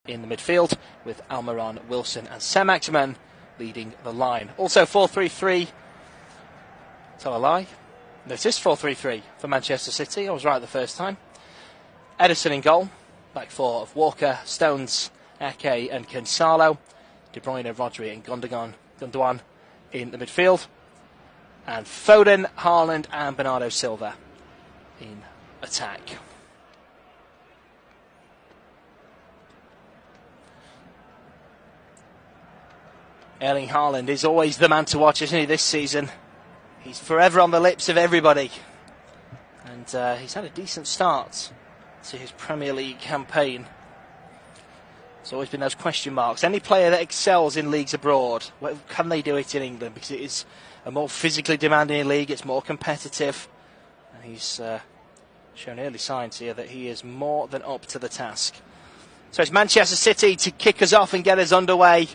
in the midfield, with Almiron, Wilson and Saint-Maximin leading the line. Also 4-3-3, tell a lie, no, it is 4-3-3 for Manchester City. I was right the first time. Ederson in goal, back four of Walker, Stones, Ake and Gonzalo, De Bruyne, Rodri and Gundogan in the midfield, and Foden, Haaland and Bernardo Silva in attack. Erling Haaland is always the man to watch, isn't he, this season? He's forever on the lips of everybody. And he's had a decent start to his Premier League campaign. There's always been those question marks. Any player that excels in leagues abroad, can they do it in England? Because it is a more physically demanding league, it's more competitive. And he's shown early signs here that he is more than up to the task. So it's Manchester City to kick us off and get us underway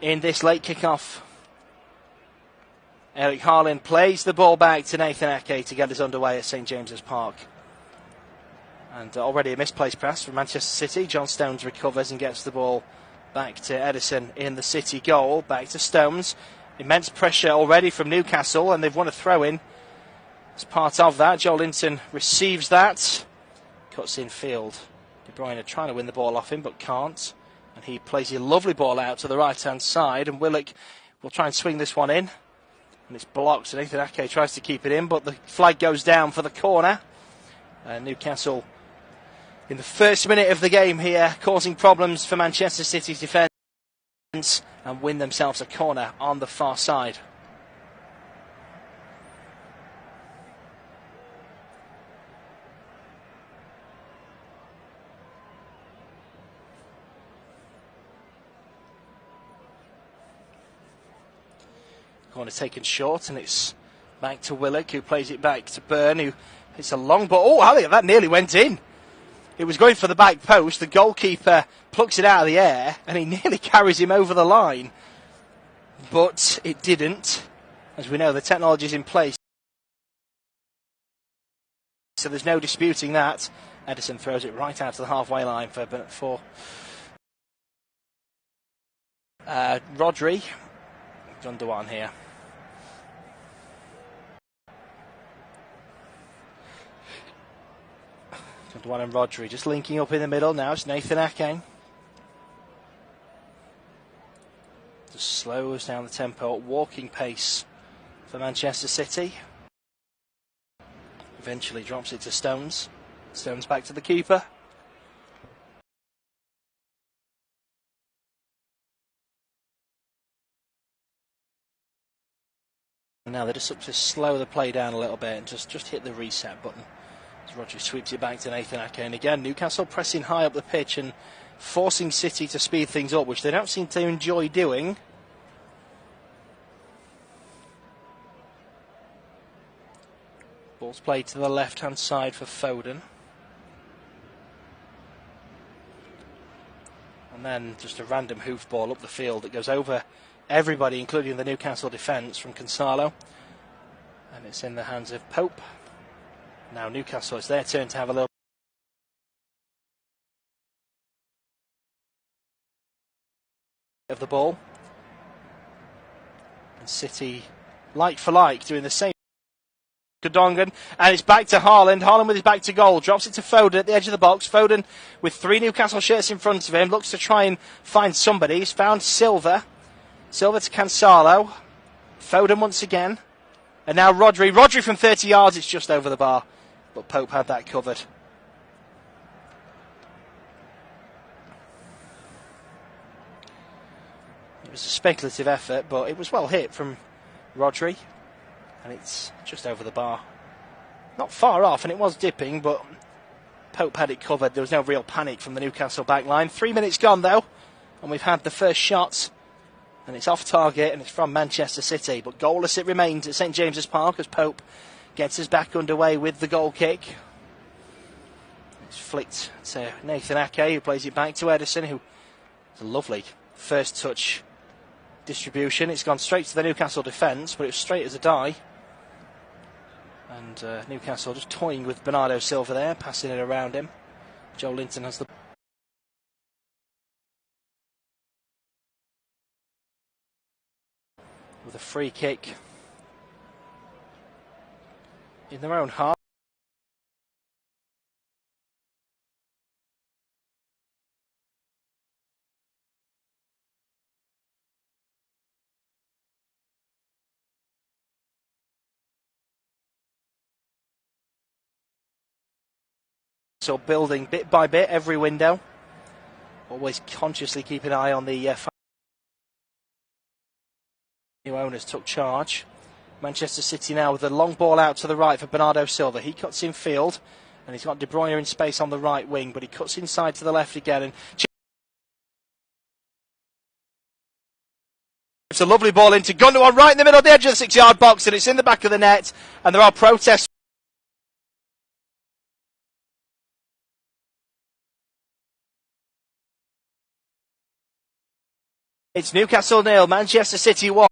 in this late kick-off. Erling Haaland plays the ball back to Nathan Ake to get us underway at St James's Park. And already a misplaced pass from Manchester City. John Stones recovers and gets the ball back to Ederson in the City goal. Back to Stones. Immense pressure already from Newcastle, and they've won a throw-in as part of that. Joelinton receives that. Cuts in field. De Bruyne trying to win the ball off him, but can't. And he plays a lovely ball out to the right-hand side, and Willock will try and swing this one in. And it's blocked, and Nathan Ake tries to keep it in, but the flag goes down for the corner. Newcastle, in the first minute of the game here, causing problems for Manchester City's defence, and win themselves a corner on the far side. Corner taken short, and it's back to Willock, who plays it back to Byrne, who it's a long ball. Oh, that nearly went in. It was going for the back post. The goalkeeper plucks it out of the air, and he nearly carries him over the line. But it didn't. As we know, the technology is in place, so there's no disputing that. Ederson throws it right out to the halfway line for Rodri. Gundogan here. Gundogan and Rodri just linking up in the middle now. It's Nathan Ake. Just slows down the tempo at walking pace for Manchester City. Eventually drops it to Stones. Stones back to the keeper. Now they're just up to slow the play down a little bit and just hit the reset button as Rodri sweeps it back to Nathan Ake. And again, Newcastle pressing high up the pitch and forcing City to speed things up, which they don't seem to enjoy doing. Ball's played to the left-hand side for Foden. And then just a random hoof ball up the field that goes over everybody, including the Newcastle defence, from Gonzalo. And it's in the hands of Pope. Now Newcastle, it's their turn to have a little of the ball. And City, like for like, doing the same. Gundogan, and it's back to Haaland. Haaland with his back to goal, drops it to Foden at the edge of the box. Foden, with three Newcastle shirts in front of him, looks to try and find somebody. He's found Silva. Silva to Gonzalo. Foden once again. And now Rodri. Rodri from 30 yards, it's just over the bar. But Pope had that covered. It was a speculative effort, but it was well hit from Rodri. And it's just over the bar. Not far off, and it was dipping, but Pope had it covered. There was no real panic from the Newcastle back line. 3 minutes gone, though, and we've had the first shot. And it's off target, and it's from Manchester City. But goalless it remains at St James's Park as Pope gets us back underway with the goal kick. It's flicked to Nathan Ake, who plays it back to Ederson, who has a lovely first touch distribution. It's gone straight to the Newcastle defence, but it was straight as a die. And Newcastle just toying with Bernardo Silva there, passing it around him. Joelinton has the with a free kick in their own half. So building bit by bit every window. Always consciously keep an eye on the new owners took charge. Manchester City now with a long ball out to the right for Bernardo Silva. He cuts in field and he's got De Bruyne in space on the right wing, but he cuts inside to the left again. And it's a lovely ball into Gundogan right in the middle of the edge of the 6-yard box, and it's in the back of the net, and there are protests. It's Newcastle 0, Manchester City 1.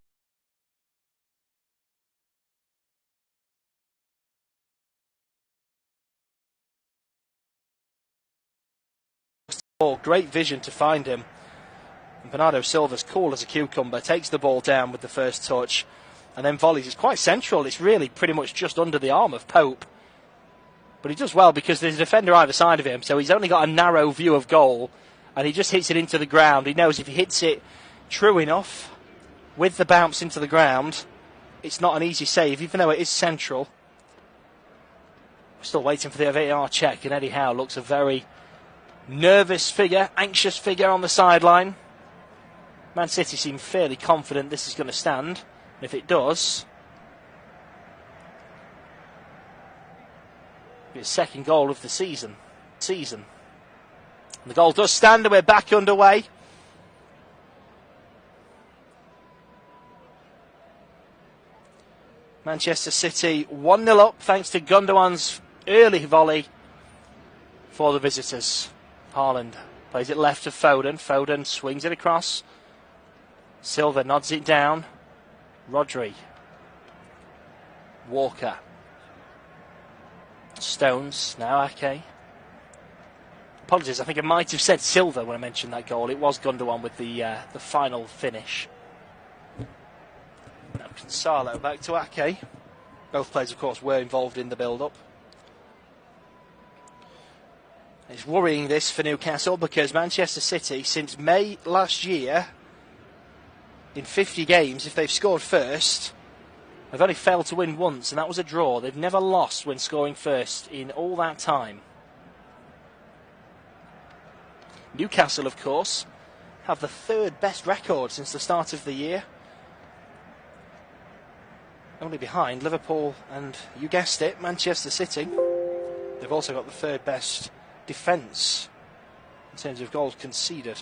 Great vision to find him. And Bernardo Silva's cool as a cucumber, takes the ball down with the first touch and then volleys. It's quite central, it's really pretty much just under the arm of Pope. But he does well because there's a defender either side of him, so he's only got a narrow view of goal and he just hits it into the ground. He knows if he hits it true enough with the bounce into the ground, it's not an easy save, even though it is central. We're still waiting for the VAR check, and Eddie Howe looks a very nervous figure, anxious figure on the sideline. Man City seem fairly confident this is going to stand, and if it does, it'll be a second goal of the season. And the goal does stand, and we're back underway. Manchester City 1-0 up thanks to Gundogan's early volley for the visitors. Haaland plays it left to Foden. Foden swings it across. Silva nods it down. Rodri. Walker. Stones. Now Ake. Apologies, I think I might have said Silva when I mentioned that goal. It was Gundogan with the final finish. Now Gonzalo back to Ake. Both players, of course, were involved in the build-up. It's worrying this for Newcastle because Manchester City, since May last year, in 50 games, if they've scored first, they've only failed to win once, and that was a draw. They've never lost when scoring first in all that time. Newcastle, of course, have the third best record since the start of the year. Only behind Liverpool and, you guessed it, Manchester City. They've also got the third best defence in terms of goals conceded.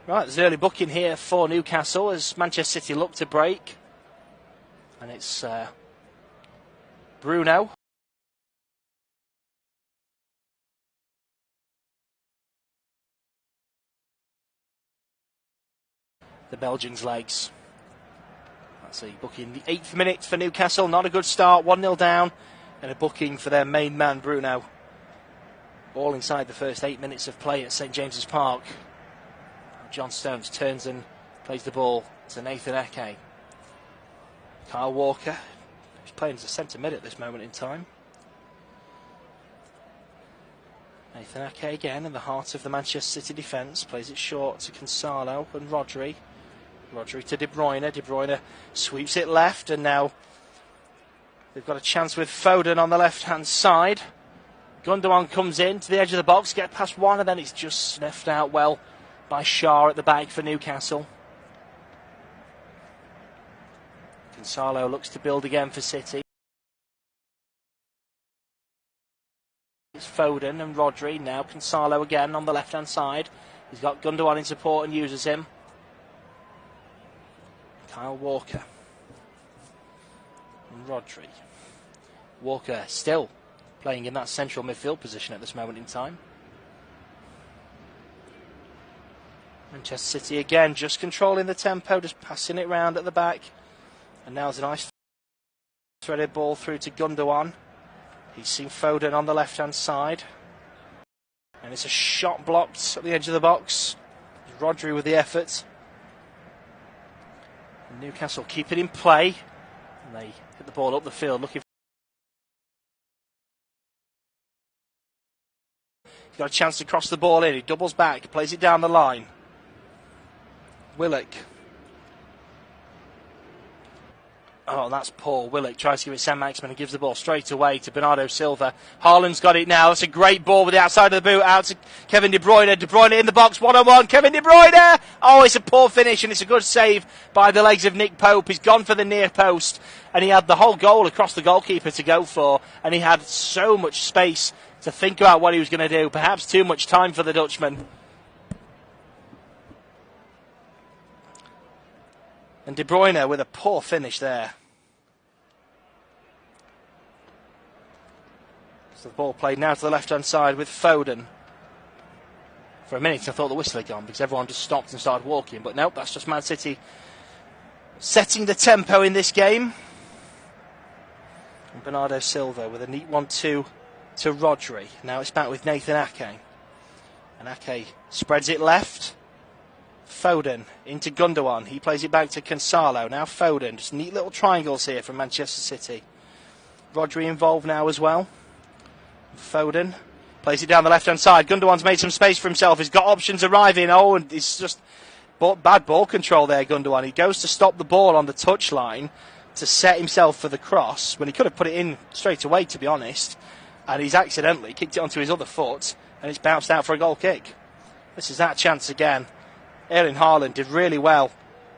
Right, there's an early booking here for Newcastle as Manchester City look to break. And it's Bruno. The Belgians' legs. That's a booking the 8th minute for Newcastle. Not a good start, 1-0 down. And a booking for their main man, Bruno. All inside the first 8 minutes of play at St James's Park. John Stones turns and plays the ball to Nathan Ake. Kyle Walker, who's playing as a centre mid at this moment in time. Nathan Ake again in the heart of the Manchester City defence. Plays it short to Gonzalo and Rodri. Rodri to De Bruyne. De Bruyne sweeps it left, and now they've got a chance with Foden on the left-hand side. Gundogan comes in to the edge of the box, get past one, and then it's just sniffed out well by Shaw at the back for Newcastle. Gonzalo looks to build again for City. It's Foden and Rodri. Now Gonzalo again on the left-hand side. He's got Gundogan in support and uses him. Kyle Walker. And Rodri. Walker still playing in that central midfield position at this moment in time. Manchester City again just controlling the tempo, just passing it round at the back. And now there's a nice threaded ball through to Gundogan. He's seen Foden on the left-hand side. And it's a shot blocked at the edge of the box. Rodri with the effort. Newcastle keep it in play. And they hit the ball up the field looking for... He's got a chance to cross the ball in. He doubles back, plays it down the line. Willock. Oh, that's poor. Willock tries to give it Sam Maximin and gives the ball straight away to Bernardo Silva. Haaland's got it now. That's a great ball with the outside of the boot out to Kevin De Bruyne. De Bruyne in the box, one-on-one. Kevin De Bruyne! Oh, it's a poor finish and it's a good save by the legs of Nick Pope. He's gone for the near post and he had the whole goal across the goalkeeper to go for, and he had so much space to think about what he was going to do. Perhaps too much time for the Dutchman. And De Bruyne with a poor finish there. So the ball played now to the left-hand side with Foden. For a minute I thought the whistle had gone because everyone just stopped and started walking. But nope, that's just Man City setting the tempo in this game. And Bernardo Silva with a neat 1-2 to Rodri. Now it's back with Nathan Ake. And Ake spreads it left. Foden into Gundogan. He plays it back to Cancelo. Now Foden. Just neat little triangles here from Manchester City. Rodri involved now as well. Foden plays it down the left-hand side. Gundogan's made some space for himself. He's got options arriving. Oh, and it's just bad ball control there, Gundogan. He goes to stop the ball on the touchline to set himself for the cross when he could have put it in straight away, to be honest. And he's accidentally kicked it onto his other foot and it's bounced out for a goal kick. This is that chance again. Erling Haaland did really well.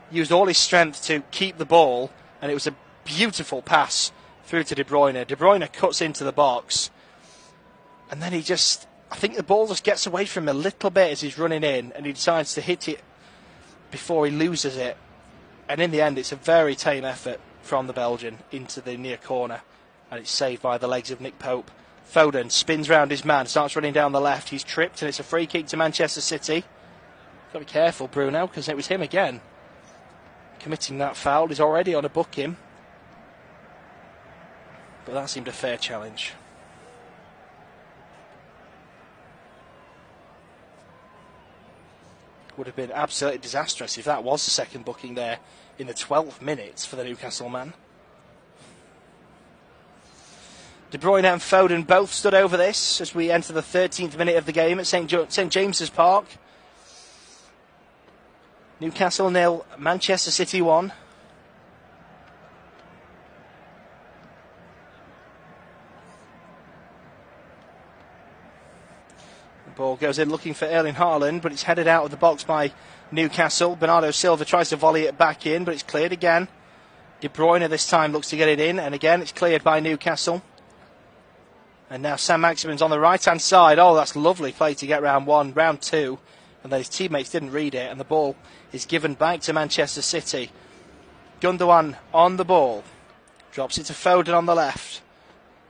Used all his strength to keep the ball, and it was a beautiful pass through to De Bruyne. De Bruyne cuts into the box. And then I think the ball just gets away from him a little bit as he's running in, and he decides to hit it before he loses it. And in the end, it's a very tame effort from the Belgian into the near corner, and it's saved by the legs of Nick Pope. Foden spins round his man, starts running down the left. He's tripped, and it's a free kick to Manchester City. Got to be careful, Bruno, because it was him again committing that foul. He's already on a booking, but that seemed a fair challenge. Would have been absolutely disastrous if that was the second booking there in the 12 minutes for the Newcastle man. De Bruyne and Foden both stood over this as we enter the 13th minute of the game at St James's Park. Newcastle 0, Manchester City 1. The ball goes in looking for Erling Haaland, but it's headed out of the box by Newcastle. Bernardo Silva tries to volley it back in, but it's cleared again. De Bruyne this time looks to get it in, and again it's cleared by Newcastle. And now Sam Maximin's on the right-hand side. Oh, that's lovely play to get round one, round two. And then his teammates didn't read it, and the ball is given back to Manchester City. Gundogan on the ball. Drops it to Foden on the left.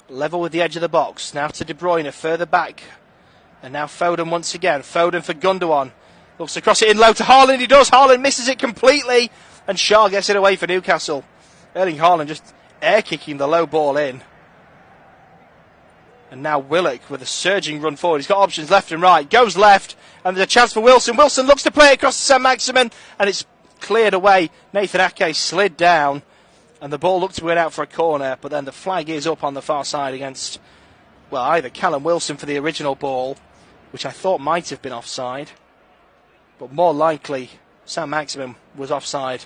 Level with the edge of the box. Now to De Bruyne, further back. And now Foden once again. Foden for Gundogan. Looks to cross it in low to Haaland. He does. Haaland misses it completely. And Shaw gets it away for Newcastle. Erling Haaland just air-kicking the low ball in. And now Willock with a surging run forward. He's got options left and right. Goes left. And there's a chance for Wilson. Wilson looks to play it across to Sam Maximin. And it's cleared away. Nathan Ake slid down. And the ball looked to win out for a corner. But then the flag is up on the far side against, well, either Callum Wilson for the original ball, which I thought might have been offside. But more likely, Sam Maximin was offside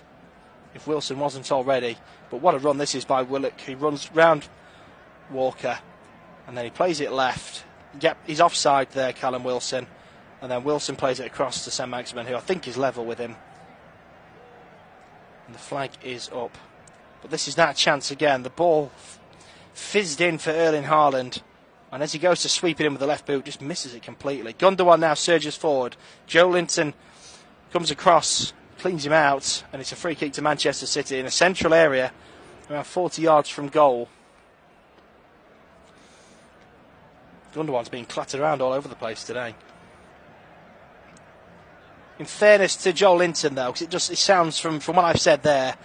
if Wilson wasn't already. But what a run this is by Willock. He runs round Walker. And then he plays it left. Yep, he's offside there, Callum Wilson. And then Wilson plays it across to Sam Maximin, who I think is level with him. And the flag is up. But this is that chance again. The ball fizzed in for Erling Haaland. And as he goes to sweep it in with the left boot, just misses it completely. Gundogan now surges forward. Joe Linton comes across, cleans him out. And it's a free kick to Manchester City in a central area, around 40 yards from goal. Gundogan's being clattered around all over the place today. In fairness to Joel Linton, though, because it sounds from what I've said there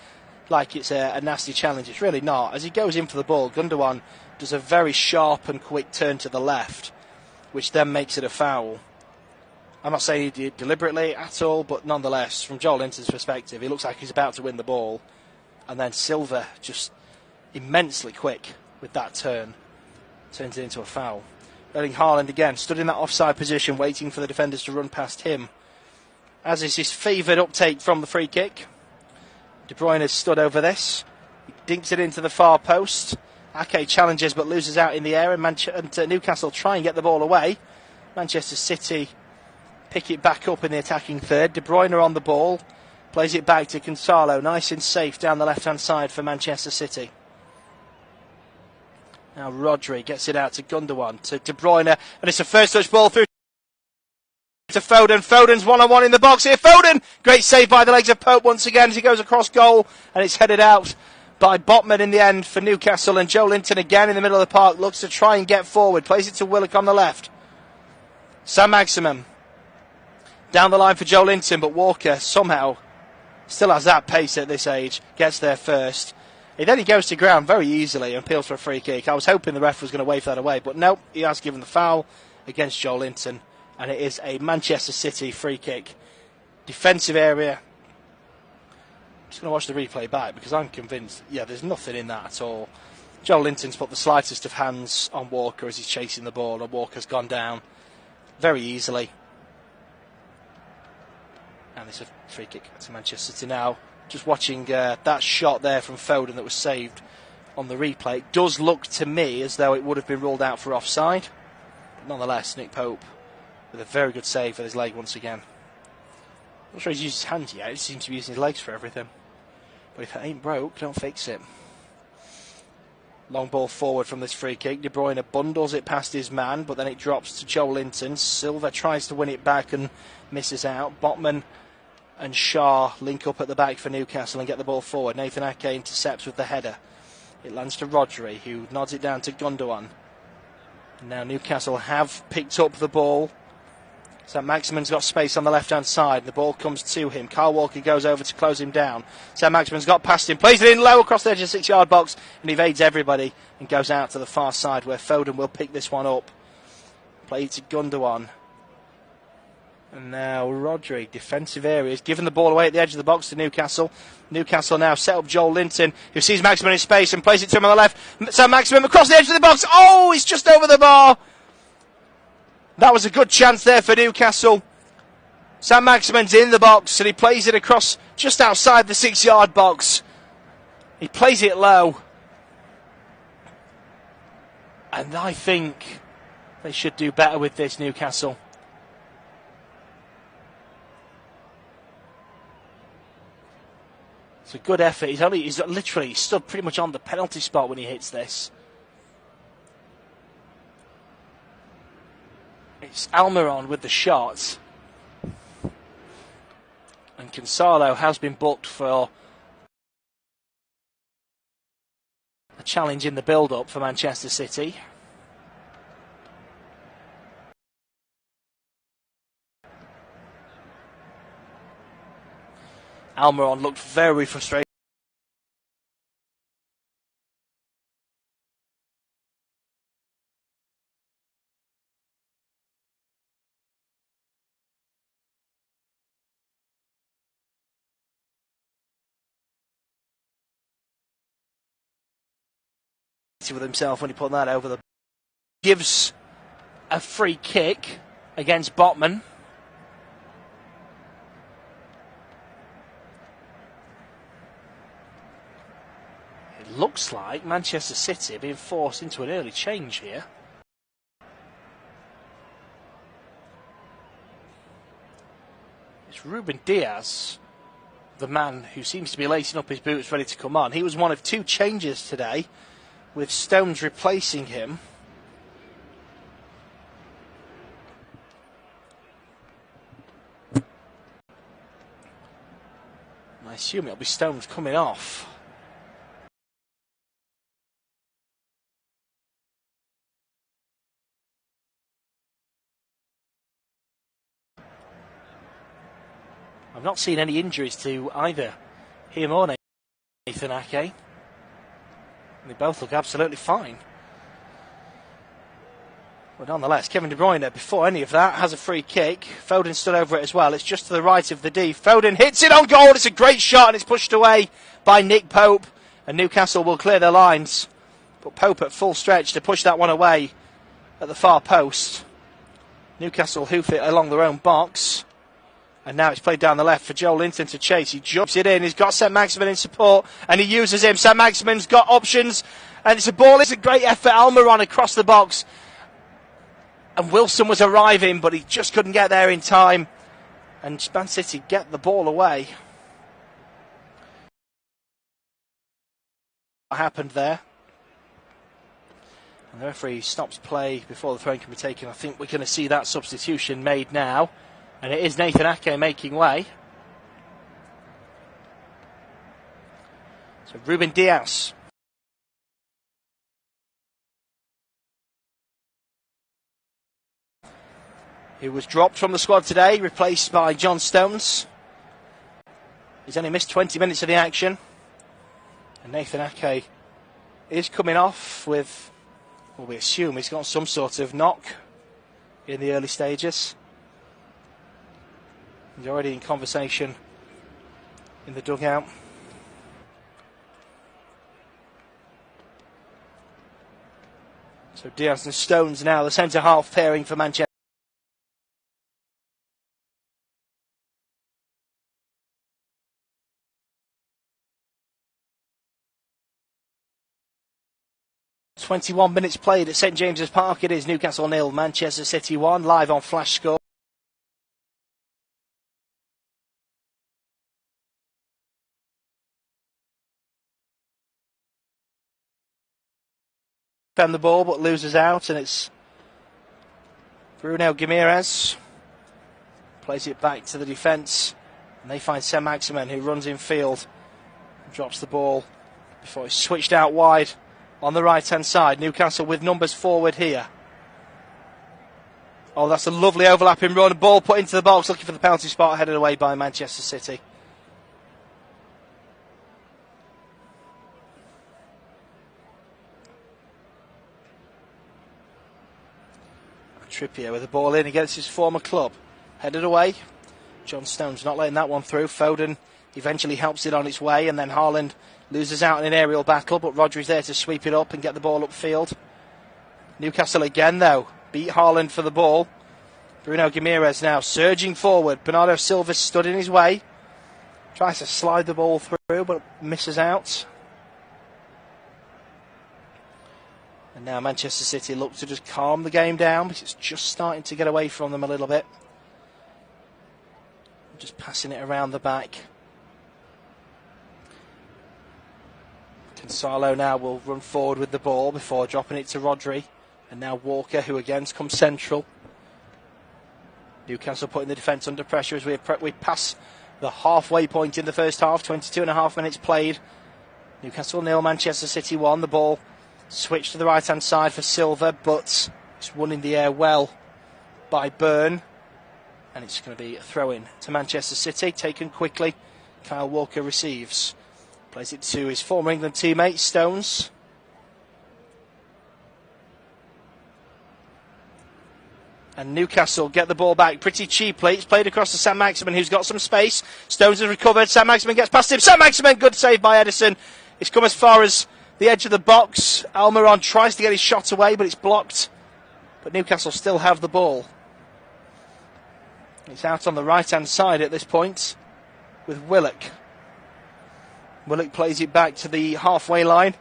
like it's a nasty challenge. It's really not. As he goes in for the ball, Gundogan does a very sharp and quick turn to the left, which then makes it a foul. I'm not saying he did deliberately at all, but nonetheless, from Joel Linton's perspective, he looks like he's about to win the ball. And then Silva, just immensely quick with that turn, turns it into a foul. Erling Haaland again, stood in that offside position, waiting for the defenders to run past him. As is his favoured uptake from the free kick. De Bruyne has stood over this. He dinks it into the far post. Ake challenges but loses out in the air, and Newcastle try and get the ball away. Manchester City pick it back up in the attacking third. De Bruyne on the ball, plays it back to Gonzalo, nice and safe down the left-hand side for Manchester City. Now Rodri gets it out to Gundogan, to De Bruyne, and it's a first touch ball through to Foden. Foden's one-on-one in the box here. Foden! Great save by the legs of Pope once again as he goes across goal, and it's headed out by Botman in the end for Newcastle. And Joe Linton again in the middle of the park looks to try and get forward, plays it to Willock on the left. Saint-Maximin down the line for Joe Linton, but Walker somehow still has that pace at this age, gets there first. Then he goes to ground very easily and appeals for a free kick. I was hoping the ref was going to wave that away, but no, he has given the foul against Joe Linton, and it is a Manchester City free kick. Defensive area. I'm just going to watch the replay back because I'm convinced, there's nothing in that at all. Joe Linton's put the slightest of hands on Walker as he's chasing the ball, and Walker's gone down very easily. And it's a free kick to Manchester City now. Just watching that shot there from Foden that was saved on the replay. It does look to me as though it would have been ruled out for offside. But nonetheless, Nick Pope with a very good save with his leg once again. I'm not sure he's used his hands yet. He seems to be using his legs for everything. But if it ain't broke, don't fix it. Long ball forward from this free kick. De Bruyne bundles it past his man, but then it drops to Joe Linton. Silva tries to win it back and misses out. Botman and Shaw link up at the back for Newcastle and get the ball forward. Nathan Ake intercepts with the header. It lands to Rodri, who nods it down to Gundogan. Now Newcastle have picked up the ball. Saint-Maximin's got space on the left-hand side. The ball comes to him. Kyle Walker goes over to close him down. Saint-Maximin's got past him, plays it in low across the edge of the 6-yard box, and evades everybody and goes out to the far side where Foden will pick this one up. Play it to Gundogan. And now Rodri, defensive areas, giving the ball away at the edge of the box to Newcastle. Newcastle now set up Joel Linton, who sees Maximin in space and plays it to him on the left. Saint-Maximin across the edge of the box. Oh, he's just over the bar. That was a good chance there for Newcastle. Saint-Maximin's in the box and he plays it across just outside the 6-yard box. He plays it low. And I think they should do better with this, Newcastle. It's a good effort. He's literally stood pretty much on the penalty spot when he hits this. It's Almiron with the shot. And Gonzalo has been booked for a challenge in the build-up for Manchester City. Almiron looked very frustrated. With himself when he put that over the... Gives a free kick against Botman. It looks like Manchester City are being forced into an early change here. It's Ruben Diaz, the man who seems to be lacing up his boots ready to come on. He was one of 2 changes today, with Stones replacing him. I assume it'll be Stones coming off. I've not seen any injuries to either him or Nathan Ake. They both look absolutely fine. But nonetheless, Kevin De Bruyne, before any of that, has a free kick. Foden stood over it as well. It's just to the right of the D. Foden hits it on goal. It's a great shot and it's pushed away by Nick Pope. And Newcastle will clear their lines. But Pope at full stretch to push that one away at the far post. Newcastle hoof it along their own box. And now it's played down the left for Joe Linton to chase. He jumps it in. He's got St Maximin in support. And he uses him. St Maximin's got options. And it's a ball. It's a great effort. Almiron across the box. And Wilson was arriving, but he just couldn't get there in time. And Man City get the ball away. What happened there? And the referee stops play before the throw can be taken. I think we're going to see that substitution made now. And it is Nathan Ake making way. So Ruben Dias. Who was dropped from the squad today, replaced by John Stones. He's only missed 20 minutes of the action. And Nathan Ake is coming off with, well, we assume he's got some sort of knock in the early stages. He's already in conversation in the dugout. So Diaz and Stones now the centre-half pairing for Manchester. .21 minutes played at St James's Park. It is Newcastle 0, Manchester City 1, live on Flash Score. The ball but loses out, and it's Bruno Guimaraes plays it back to the defence, and they find St Maximin, who runs in field and drops the ball before it's switched out wide on the right hand side. Newcastle with numbers forward here. Oh, that's a lovely overlapping run, ball put into the box, looking for the penalty spot, headed away by Manchester City. Trippier with the ball in against his former club. Headed away. John Stones not letting that one through. Foden eventually helps it on its way, and then Haaland loses out in an aerial battle, but Rodri's there to sweep it up and get the ball upfield. Newcastle again, though, beat Haaland for the ball. Bruno Guimaraes now surging forward. Bernardo Silva stood in his way. Tries to slide the ball through, but misses out. And now Manchester City look to just calm the game down, because it's just starting to get away from them a little bit. Just passing it around the back. Gonzalo now will run forward with the ball before dropping it to Rodri. And now Walker, who again comes central. Newcastle putting the defence under pressure as we pass the halfway point in the first half. 22.5 minutes played. Newcastle 0, Manchester City 1. The ball switched to the right hand side for Silva, but it's won in the air well by Byrne. And it's going to be a throw in to Manchester City, taken quickly. Kyle Walker receives. Plays it to his former England teammate, Stones. And Newcastle get the ball back pretty cheaply. It's played across to St Maximin, who's got some space. Stones has recovered. St Maximin gets past him. St Maximin, good save by Edison. It's come as far as the edge of the box. Almiron tries to get his shot away, but it's blocked. But Newcastle still have the ball. It's out on the right-hand side at this point with Willock. Willock plays it back to the halfway line.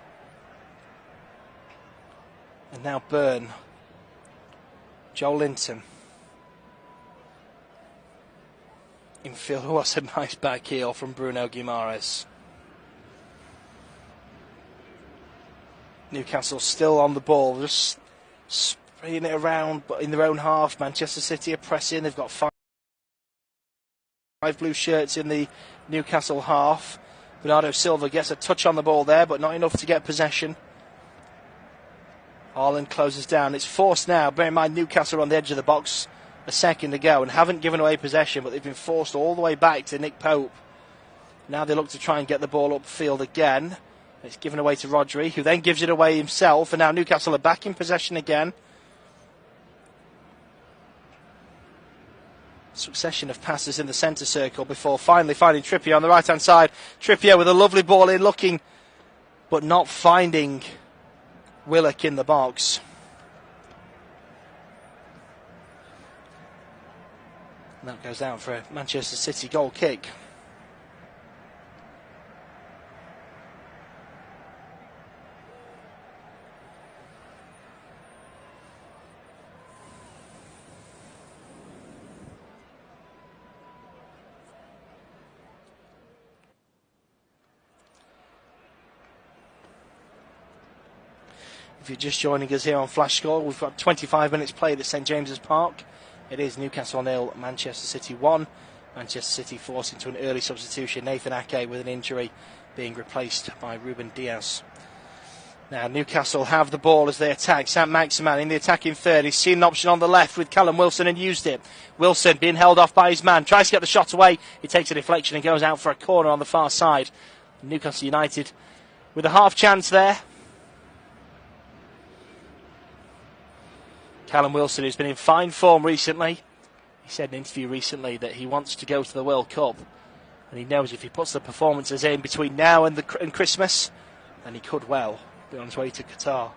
And now Byrne. Joe Linton. Infield, oh, that's a nice back heel from Bruno Guimaraes. Newcastle still on the ball, just spraying it around, but in their own half. Manchester City are pressing. They've got five blue shirts in the Newcastle half. Bernardo Silva gets a touch on the ball there, but not enough to get possession. Haaland closes down. It's forced now. Bear in mind, Newcastle are on the edge of the box a second ago and haven't given away possession, but they've been forced all the way back to Nick Pope. Now they look to try and get the ball upfield again. It's given away to Rodri, who then gives it away himself, and now Newcastle are back in possession again. Succession of passes in the centre circle before finally finding Trippier on the right-hand side. Trippier with a lovely ball in, looking but not finding Willock in the box. And that goes down for a Manchester City goal kick. If you're just joining us here on Flash Score, we've got 25 minutes played at St James's Park. It is Newcastle 0, Manchester City 1. Manchester City forced into an early substitution. Nathan Ake with an injury being replaced by Ruben Diaz. Now Newcastle have the ball as they attack. Saint-Maximin in the attacking third. He's seen an option on the left with Callum Wilson and used it. Wilson being held off by his man. Tries to get the shot away. He takes a deflection and goes out for a corner on the far side. Newcastle United with a half chance there. Callum Wilson, who's been in fine form recently, he said in an interview recently that he wants to go to the World Cup, and he knows if he puts the performances in between now and Christmas, then he could well be on his way to Qatar.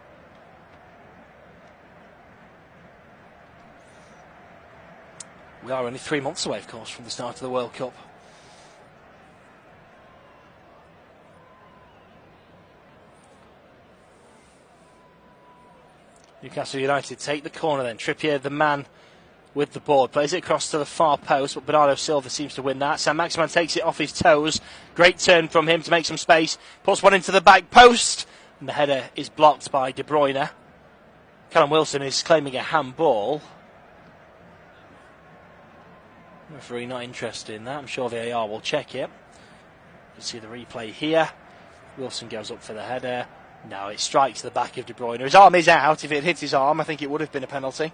We are only 3 months away, of course, from the start of the World Cup. Newcastle United take the corner then. Trippier, the man with the ball, plays it across to the far post, but Bernardo Silva seems to win that. Saint-Maximin takes it off his toes. Great turn from him to make some space. Puts one into the back post, and the header is blocked by De Bruyne. Callum Wilson is claiming a handball. Referee not interested in that. I'm sure VAR will check it. You can see the replay here. Wilson goes up for the header. No, it strikes the back of De Bruyne. His arm is out. If it hit his arm, I think it would have been a penalty.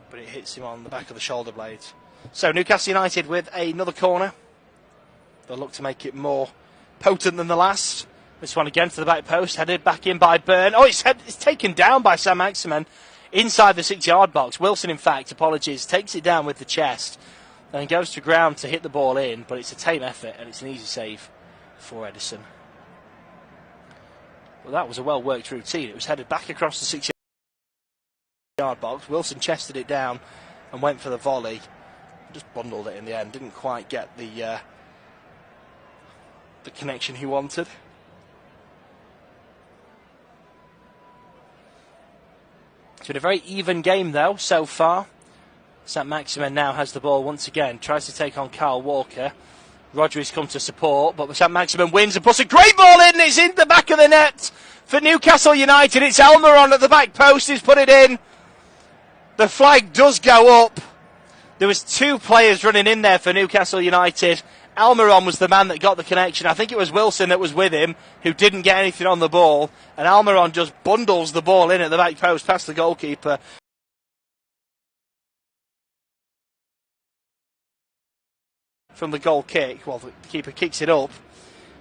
But it hits him on the back of the shoulder blades. So Newcastle United with another corner. They'll look to make it more potent than the last. This one again to the back post, headed back in by Byrne. Oh, it's taken down by Saint-Maximin inside the 6-yard box. Wilson, in fact, takes it down with the chest and goes to ground to hit the ball in, but it's a tame effort and it's an easy save for Edison. Well, that was a well-worked routine. It was headed back across the 6-yard box. Wilson chested it down and went for the volley. Just bundled it in the end. Didn't quite get the connection he wanted. It's been a very even game, though, so far. Saint-Maximin now has the ball once again. Tries to take on Kyle Walker. Rodri's come to support, but Saint-Maximin wins and puts a great ball in. It's in the back of the net for Newcastle United. It's Almiron at the back post. He's put it in. The flag does go up. There was 2 players running in there for Newcastle United. Almiron was the man that got the connection. I think it was Wilson that was with him, who didn't get anything on the ball. And Almiron just bundles the ball in at the back post past the goalkeeper. From the goal kick, well, the keeper kicks it up.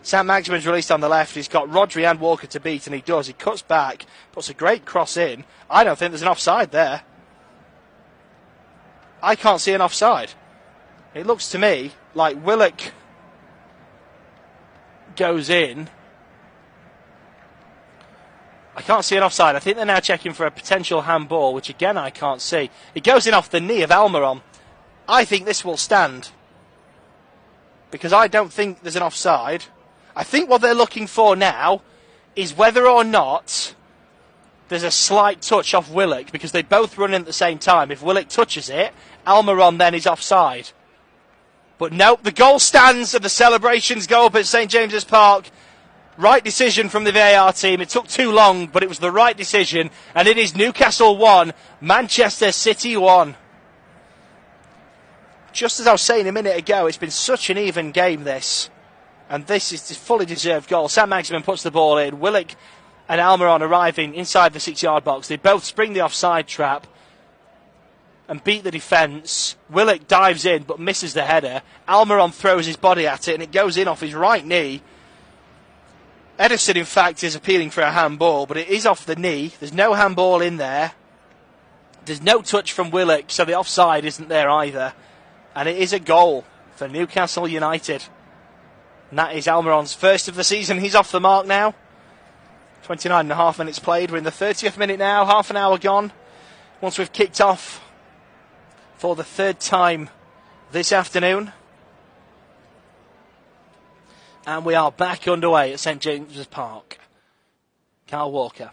Saint-Maximin's released on the left. He's got Rodri and Walker to beat, and he does. He cuts back, puts a great cross in. I don't think there's an offside there. I can't see an offside. It looks to me like Willock goes in. I can't see an offside. I think they're now checking for a potential handball, which again I can't see. It goes in off the knee of Almiron. I think this will stand, because I don't think there's an offside. I think what they're looking for now is whether or not there's a slight touch off Willock, because they both run in at the same time. If Willock touches it, Almiron then is offside. But nope, the goal stands and the celebrations go up at St James's Park. Right decision from the VAR team. It took too long, but it was the right decision. And it is Newcastle 1, Manchester City 1. Just as I was saying a minute ago, it's been such an even game, this. And this is a fully deserved goal. Saint-Maximin puts the ball in. Willock and Almiron arriving inside the 6-yard box. They both spring the offside trap and beat the defence. Willock dives in but misses the header. Almiron throws his body at it and it goes in off his right knee. Edison, in fact, is appealing for a handball, but it is off the knee. There's no handball in there. There's no touch from Willock, so the offside isn't there either. And it is a goal for Newcastle United. And that is Almiron's first of the season. He's off the mark now. 29.5 minutes played. We're in the 30th minute now, half an hour gone. Once we've kicked off for the third time this afternoon. And we are back underway at St James's Park. Kyle Walker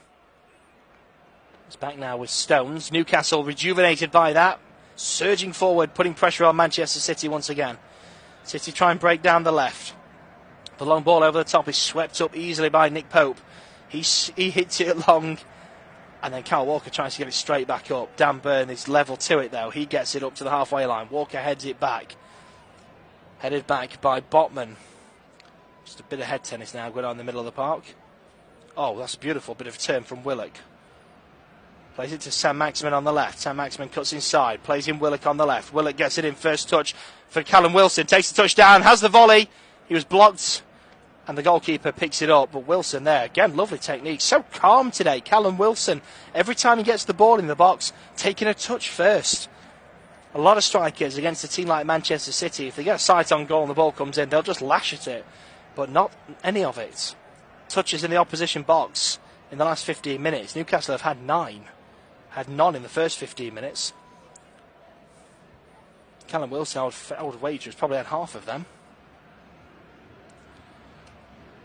is back now with Stones. Newcastle rejuvenated by that. Surging forward, putting pressure on Manchester City once again. City try and break down the left. The long ball over the top is swept up easily by Nick Pope. He hits it long, and then Kyle Walker tries to get it straight back up. Dan Burn is level to it though. He gets it up to the halfway line. Walker heads it back. Headed back by Botman. Just a bit of head tennis now going on in the middle of the park. Oh, that's a beautiful bit of turn from Willock. Plays it to Sam Maximin on the left. Sam Maximin cuts inside. Plays in Willock on the left. Willock gets it in first touch for Callum Wilson. Takes the touch down. Has the volley. He was blocked. And the goalkeeper picks it up. But Wilson there. Again, lovely technique. So calm today. Callum Wilson. Every time he gets the ball in the box, taking a touch first. A lot of strikers against a team like Manchester City, if they get a sight on goal and the ball comes in, they'll just lash at it. But not any of it. Touches in the opposition box in the last 15 minutes. Newcastle have had 9. Had none in the first 15 minutes. Callum Wilson, I would wager, has probably had half of them.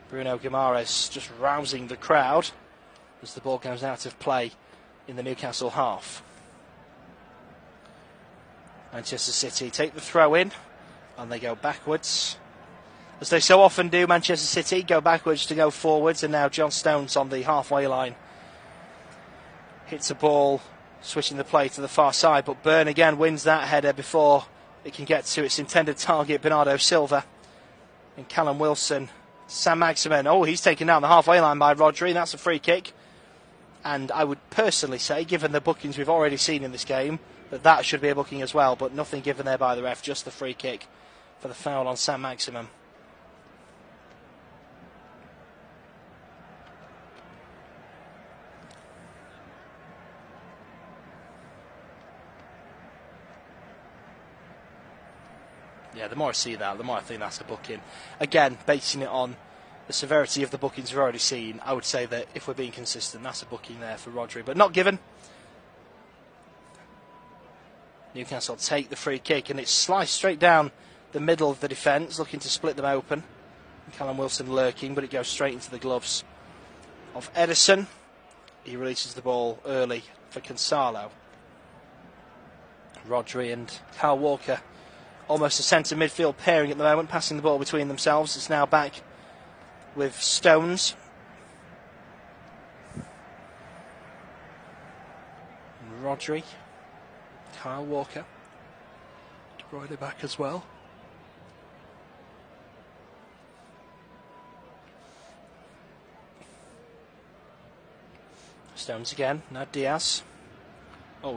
Bruno Guimaraes just rousing the crowd as the ball goes out of play in the Newcastle half. Manchester City take the throw in and they go backwards. As they so often do, Manchester City go backwards to go forwards, and now John Stones on the halfway line hits a ball, switching the play to the far side, but Byrne again wins that header before it can get to its intended target, Bernardo Silva. And Callum Wilson, Sam Maximin, he's taken down the halfway line by Rodri. That's a free kick. And I would personally say, given the bookings we've already seen in this game, that should be a booking as well, but nothing given there by the ref, just the free kick for the foul on Sam Maximin. Yeah, the more I see that, the more I think that's a booking. Again, basing it on the severity of the bookings we've already seen, I would say that if we're being consistent, that's a booking there for Rodri, but not given. Newcastle take the free kick, and it's sliced straight down the middle of the defence, looking to split them open. Callum Wilson lurking, but it goes straight into the gloves of Edison. He releases the ball early for Gonzalo. Rodri and Kyle Walker, almost a centre midfield pairing at the moment, passing the ball between themselves. It's now back with Stones. And Rodri. Kyle Walker. De Bruyne back as well. Stones again. Now Diaz.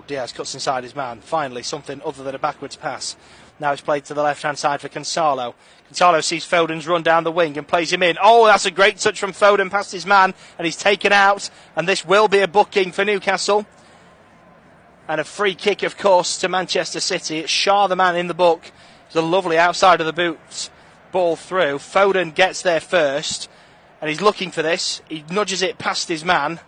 Diaz cuts inside his man. Finally, something other than a backwards pass. Now it's played to the left-hand side for Gonzalo. Gonzalo sees Foden's run down the wing and plays him in. That's a great touch from Foden past his man, and he's taken out. And this will be a booking for Newcastle. And a free kick, of course, to Manchester City. It's Shaw, the man in the book. It's a lovely outside of the boot ball through. Foden gets there first, and he's looking for this. He nudges it past his man,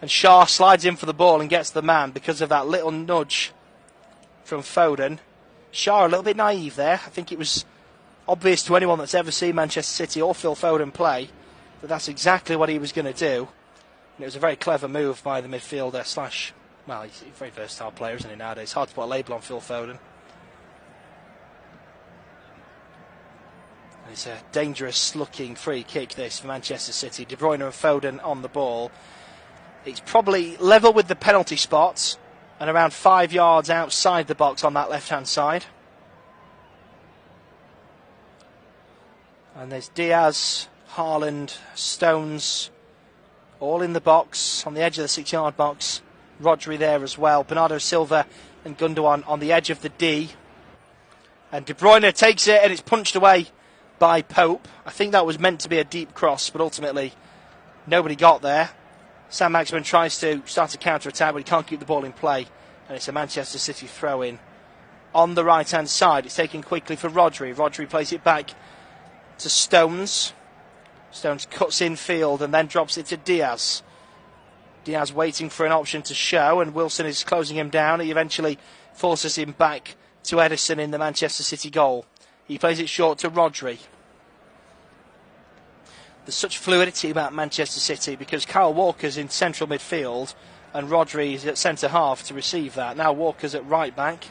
and Shaw slides in for the ball and gets the man because of that little nudge from Foden. Shaw a little bit naive there. I think it was obvious to anyone that's ever seen Manchester City or Phil Foden play that that's exactly what he was going to do. And it was a very clever move by the midfielder he's a very versatile player, isn't he, nowadays? Hard to put a label on Phil Foden. And it's a dangerous-looking free kick, this, for Manchester City. De Bruyne and Foden on the ball. It's probably level with the penalty spot and around 5 yards outside the box on that left-hand side. And there's Diaz, Haaland, Stones, all in the box, on the edge of the 6-yard box. Rodri there as well. Bernardo Silva and Gundogan on the edge of the D. And De Bruyne takes it, and it's punched away by Pope. I think that was meant to be a deep cross, but ultimately nobody got there. Sam Maximin tries to start a counter-attack, but he can't keep the ball in play. And it's a Manchester City throw-in on the right-hand side. It's taken quickly for Rodri. Rodri plays it back to Stones. Stones cuts infield and then drops it to Diaz. Diaz waiting for an option to show, and Wilson is closing him down. He eventually forces him back to Ederson in the Manchester City goal. He plays it short to Rodri. There's such fluidity about Manchester City because Kyle Walker's in central midfield and Rodri is at centre-half to receive that. Now Walker's at right-back.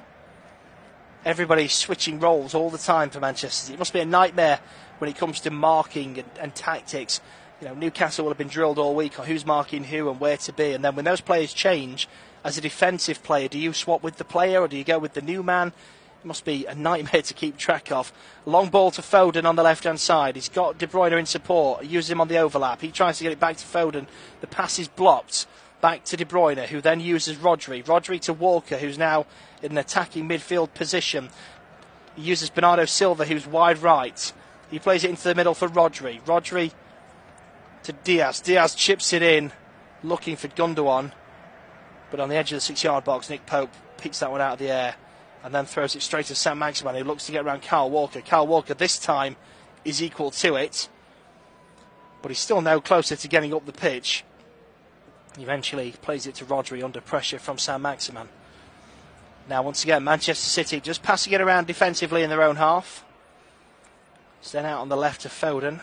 Everybody's switching roles all the time for Manchester City. It must be a nightmare when it comes to marking and tactics. You know, Newcastle will have been drilled all week on who's marking who and where to be. And then when those players change, as a defensive player, do you swap with the player or do you go with the new man? It must be a nightmare to keep track of. Long ball to Foden on the left-hand side. He's got De Bruyne in support. He uses him on the overlap. He tries to get it back to Foden. The pass is blocked. Back to De Bruyne, who then uses Rodri. Rodri to Walker, who's now in an attacking midfield position. He uses Bernardo Silva, who's wide right. He plays it into the middle for Rodri. Rodri to Diaz. Diaz chips it in, looking for Gundogan. But on the edge of the 6-yard box, Nick Pope picks that one out of the air and then throws it straight to Saint-Maximin, who looks to get around Kyle Walker. Kyle Walker this time is equal to it, but he's still no closer to getting up the pitch. He eventually plays it to Rodri under pressure from Saint-Maximin. Now once again, Manchester City just passing it around defensively in their own half. It's then out on the left to Foden.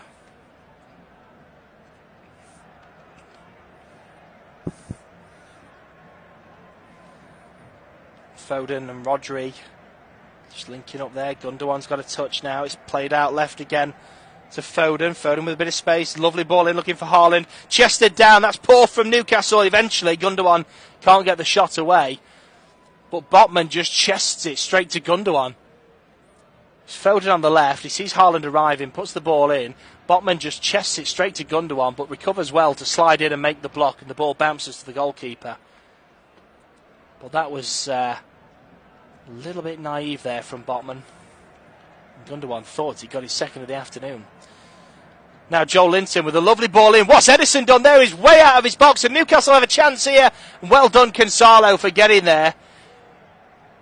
Foden and Rodri just linking up there. Gundogan's got a touch now. It's played out left again to Foden. Foden with a bit of space. Lovely ball in looking for Haaland. Chested down. That's poor from Newcastle. Eventually, Gundogan can't get the shot away. But Botman just chests it straight to Gundogan. It's Foden on the left. He sees Haaland arriving, puts the ball in. Botman just chests it straight to Gundogan, but recovers well to slide in and make the block, and the ball bounces to the goalkeeper. But that was a little bit naive there from Botman. Gundogan thought he got his second of the afternoon. Now Joe Linton with a lovely ball in. What's Ederson done there? He's way out of his box, and Newcastle have a chance here. Well done, Gonzalo, for getting there.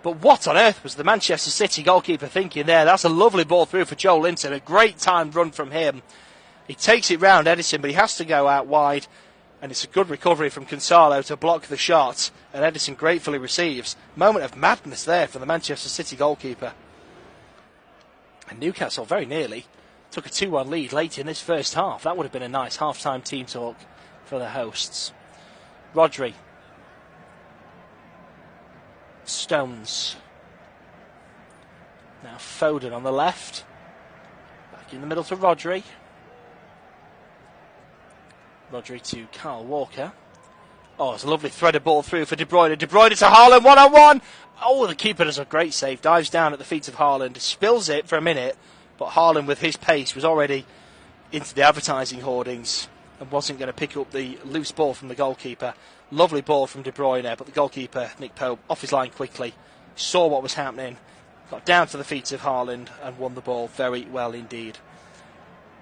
But what on earth was the Manchester City goalkeeper thinking there? That's a lovely ball through for Joe Linton. A great timed run from him. He takes it round Ederson, but he has to go out wide. And it's a good recovery from Gonzalo to block the shot. And Ederson gratefully receives. Moment of madness there for the Manchester City goalkeeper. And Newcastle very nearly took a 2-1 lead late in this first half. That would have been a nice half-time team talk for the hosts. Rodri. Stones. Now Foden on the left. Back in the middle to Rodri. Rodri to Kyle Walker. Oh, it's a lovely threaded ball through for De Bruyne. De Bruyne to Haaland, 1-on-1. Oh, the keeper does a great save. Dives down at the feet of Haaland. Spills it for a minute. But Haaland, with his pace, was already into the advertising hoardings and wasn't going to pick up the loose ball from the goalkeeper. Lovely ball from De Bruyne, but the goalkeeper, Nick Pope, off his line quickly. Saw what was happening. Got down to the feet of Haaland and won the ball very well indeed.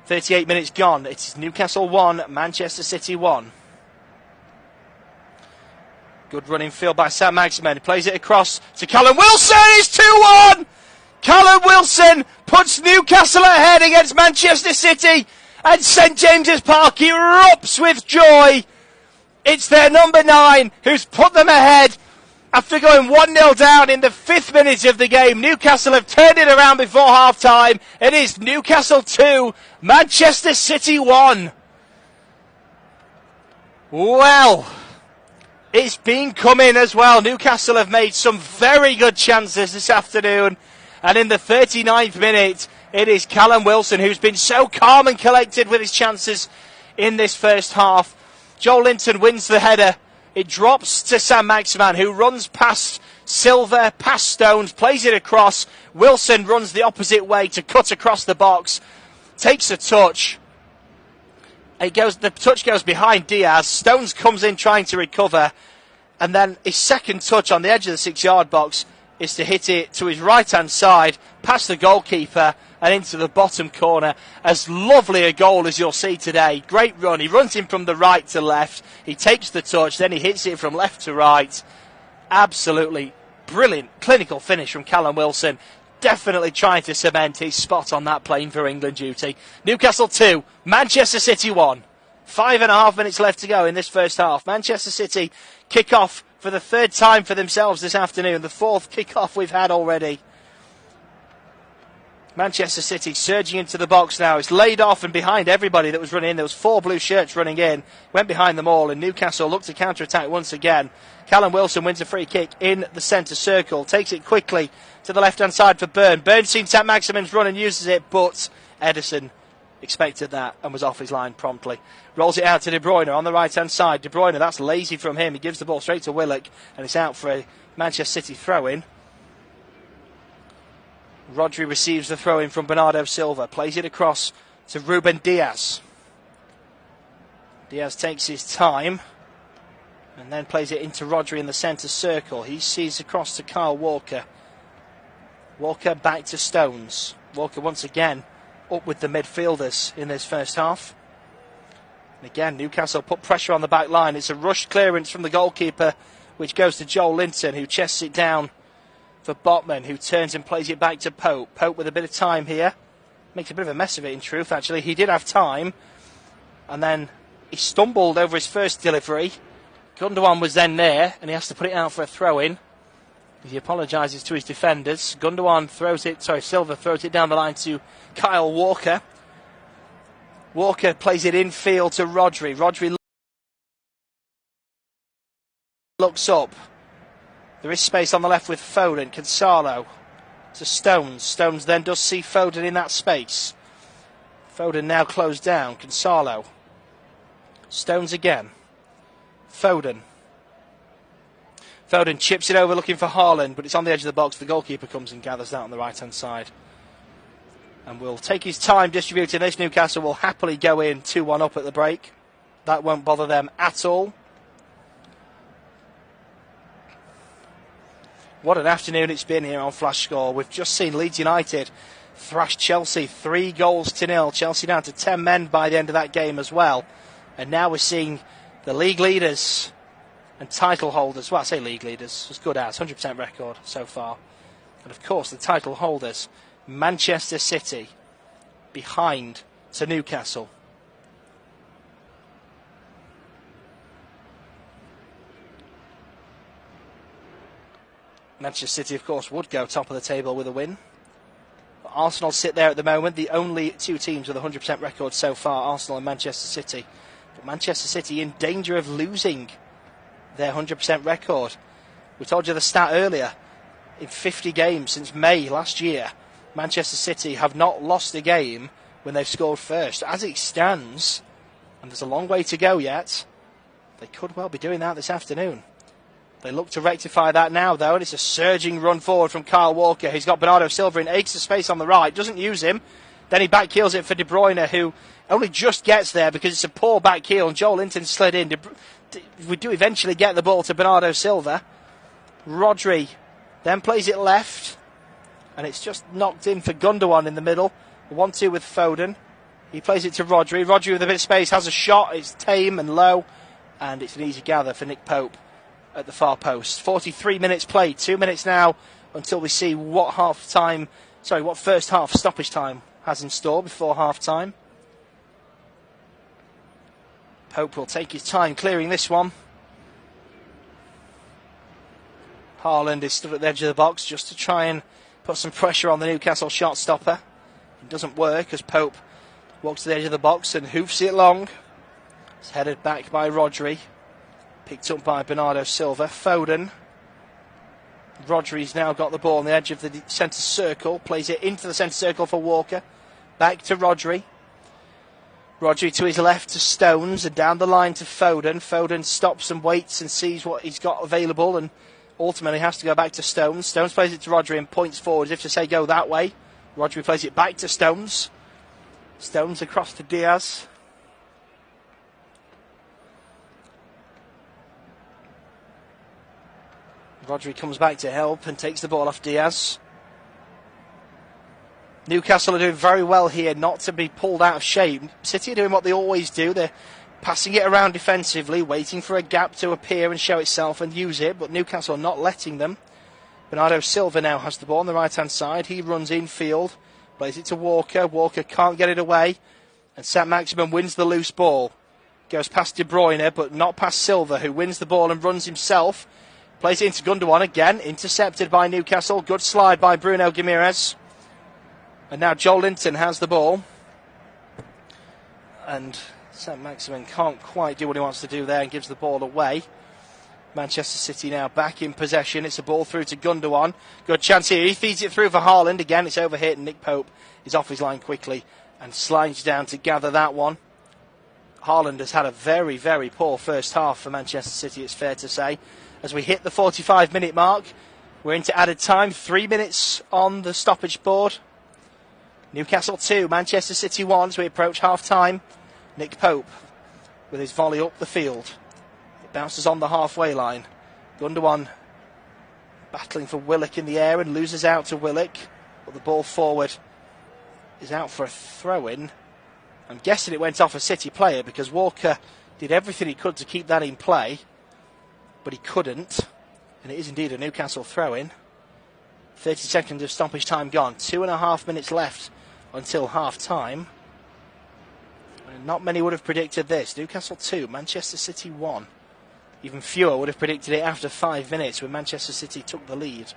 38 minutes gone. It's Newcastle 1, Manchester City 1. Good running field by Saint-Maximin. He plays it across to Callum Wilson. It's 2-1. Callum Wilson puts Newcastle ahead against Manchester City. And St James's Park erupts with joy. It's their number 9 who's put them ahead. After going 1-0 down in the 5th minute of the game, Newcastle have turned it around before half-time. It is Newcastle 2, Manchester City 1. Well, it's been coming as well. Newcastle have made some very good chances this afternoon. And in the 39th minute, it is Callum Wilson who's been so calm and collected with his chances in this first half. Joe Linton wins the header. It drops to Saint-Maximin, who runs past Silva, past Stones, plays it across. Wilson runs the opposite way to cut across the box. Takes a touch. The touch goes behind Diaz. Stones comes in trying to recover. And then his second touch on the edge of the 6-yard box is to hit it to his right-hand side, past the goalkeeper and into the bottom corner. As lovely a goal as you'll see today. Great run. He runs in from the right to left. He takes the touch, then he hits it from left to right. Absolutely brilliant clinical finish from Callum Wilson. Definitely trying to cement his spot on that plane for England duty. Newcastle 2, Manchester City 1. 5.5 minutes left to go in this first half. Manchester City kick off for the third time for themselves this afternoon. The fourth kick-off we've had already. Manchester City surging into the box now. It's laid off and behind everybody that was running in. There was 4 blue shirts running in. Went behind them all, and Newcastle looked to counter-attack once again. Callum Wilson wins a free kick in the centre circle. Takes it quickly to the left-hand side for Byrne. Byrne's seen St Maximum's run and uses it, but Ederson expected that and was off his line promptly. Rolls it out to De Bruyne on the right-hand side. De Bruyne, that's lazy from him. He gives the ball straight to Willock, and it's out for a Manchester City throw-in. Rodri receives the throw-in from Bernardo Silva. Plays it across to Ruben Diaz. Diaz takes his time and then plays it into Rodri in the centre circle. He sees across to Kyle Walker. Walker back to Stones. Walker once again up with the midfielders in this first half. And again, Newcastle put pressure on the back line. It's a rushed clearance from the goalkeeper, which goes to Joel Linton, who chests it down for Botman, who turns and plays it back to Pope. Pope with a bit of time here. Makes a bit of a mess of it, in truth, actually. He did have time, and then he stumbled over his first delivery. Gundogan was then there, and he has to put it out for a throw-in. He apologises to his defenders. Silva throws it down the line to Kyle Walker. Walker plays it infield to Rodri. Rodri looks up. There is space on the left with Foden. Cancelo to Stones. Stones then does see Foden in that space. Foden now closed down. Cancelo. Stones again. Foden. Foden chips it over looking for Haaland, but it's on the edge of the box. The goalkeeper comes and gathers that on the right-hand side. And will take his time distributing this. Newcastle will happily go in 2-1 up at the break. That won't bother them at all. What an afternoon it's been here on Flash Score. We've just seen Leeds United thrash Chelsea 3-0. Chelsea down to 10 men by the end of that game as well. And now we're seeing the league leaders and title holders. Well, I say league leaders. It's good as 100% record so far. And of course the title holders, Manchester City, behind to Newcastle. Manchester City, of course, would go top of the table with a win. But Arsenal sit there at the moment, the only 2 teams with a 100% record so far, Arsenal and Manchester City. But Manchester City in danger of losing their 100% record. We told you the stat earlier. In 50 games since May last year, Manchester City have not lost a game when they've scored first. As it stands, and there's a long way to go yet, they could well be doing that this afternoon. They look to rectify that now, though, and it's a surging run forward from Kyle Walker. He's got Bernardo Silva in aches of space on the right, doesn't use him. Then he backheels it for De Bruyne, who only just gets there because it's a poor backheel, and Joel Linton slid in. We do eventually get the ball to Bernardo Silva. Rodri then plays it left, and it's just knocked in for Gundogan in the middle. 1-2 with Foden. He plays it to Rodri. Rodri with a bit of space has a shot. It's tame and low, and it's an easy gather for Nick Pope at the far post. 43 minutes played. 2 minutes now until we see what first half stoppage time has in store before half time. Pope will take his time clearing this one. Haaland is stood at the edge of the box just to try and put some pressure on the Newcastle shot stopper. It doesn't work as Pope walks to the edge of the box and hoofs it long. It's headed back by Rodri. Picked up by Bernardo Silva. Foden. Rodri's now got the ball on the edge of the centre circle. Plays it into the centre circle for Walker. Back to Rodri. Rodri to his left to Stones and down the line to Foden. Foden stops and waits and sees what he's got available and ultimately has to go back to Stones. Stones plays it to Rodri and points forward as if to say go that way. Rodri plays it back to Stones. Stones across to Diaz. Rodri comes back to help and takes the ball off Diaz. Newcastle are doing very well here not to be pulled out of shape. City are doing what they always do. They're passing it around defensively, waiting for a gap to appear and show itself and use it, but Newcastle not letting them. Bernardo Silva now has the ball on the right-hand side. He runs infield, plays it to Walker. Walker can't get it away, and Saint-Maximin wins the loose ball. Goes past De Bruyne, but not past Silva, who wins the ball and runs himself. Plays it into Gundogan again, intercepted by Newcastle. Good slide by Bruno Guimaraes. And now Joel Linton has the ball. And Saint-Maximin can't quite do what he wants to do there and gives the ball away. Manchester City now back in possession. It's a ball through to Gundogan. Good chance here. He feeds it through for Haaland. Again, it's overhit, and Nick Pope is off his line quickly and slides down to gather that one. Haaland has had a very, very poor first half for Manchester City, it's fair to say. As we hit the 45-minute mark, we're into added time. 3 minutes on the stoppage board. Newcastle 2, Manchester City 1 as we approach half-time. Nick Pope with his volley up the field. It bounces on the halfway line. Gundogan battling for Willock in the air and loses out to Willock. But the ball forward is out for a throw-in. I'm guessing it went off a City player because Walker did everything he could to keep that in play, but he couldn't. And it is indeed a Newcastle throw-in. 30 seconds of stoppage time gone. 2.5 minutes left until half-time. And not many would have predicted this. Newcastle 2, Manchester City 1. Even fewer would have predicted it after 5 minutes when Manchester City took the lead.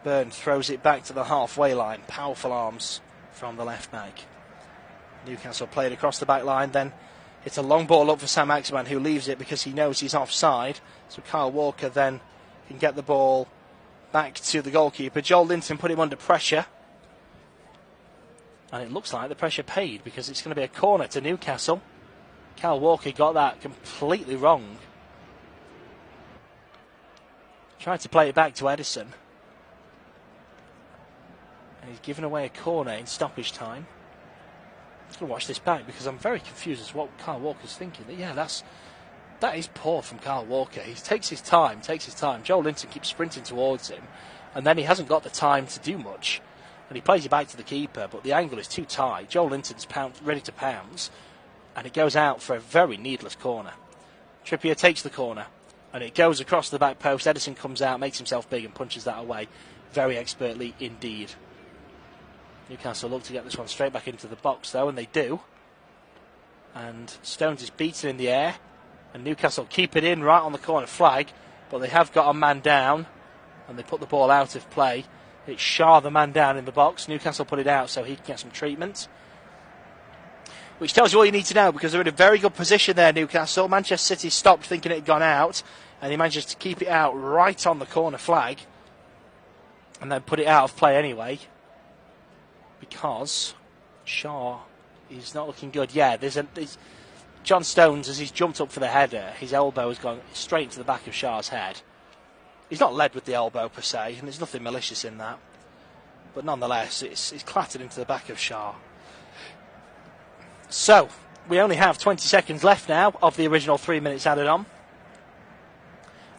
Byrne throws it back to the halfway line. Powerful arms from the left back. Newcastle played across the back line, then it's a long ball up for Saint-Maximin, who leaves it because he knows he's offside. So Kyle Walker then can get the ball back to the goalkeeper. Joel Linton put him under pressure. And it looks like the pressure paid because it's going to be a corner to Newcastle. Kyle Walker got that completely wrong. Tried to play it back to Edison. And he's given away a corner in stoppage time. I'm going to watch this back because I'm very confused as to what Kyle Walker's thinking. Yeah, that is poor from Kyle Walker. He takes his time. Joel Linton keeps sprinting towards him, and then he hasn't got the time to do much. And he plays it back to the keeper, but the angle is too tight. Joel Linton's ready to pounce, and it goes out for a very needless corner. Trippier takes the corner, and it goes across the back post. Edison comes out, makes himself big, and punches that away very expertly indeed. Newcastle look to get this one straight back into the box, though, and they do. And Stones is beaten in the air, and Newcastle keep it in right on the corner flag, but they have got a man down, and they put the ball out of play. It's Shaw, the man down in the box. Newcastle put it out so he can get some treatment, which tells you all you need to know because they're in a very good position there, Newcastle. Manchester City stopped thinking it had gone out, and he manages to keep it out right on the corner flag, and then put it out of play anyway. Because Shaw is not looking good. Yeah, there's John Stones, as he's jumped up for the header, his elbow has gone straight into the back of Shaw's head. He's not led with the elbow per se, and there's nothing malicious in that. But nonetheless, it's clattered into the back of Shaw. So, we only have 20 seconds left now of the original 3 minutes added on.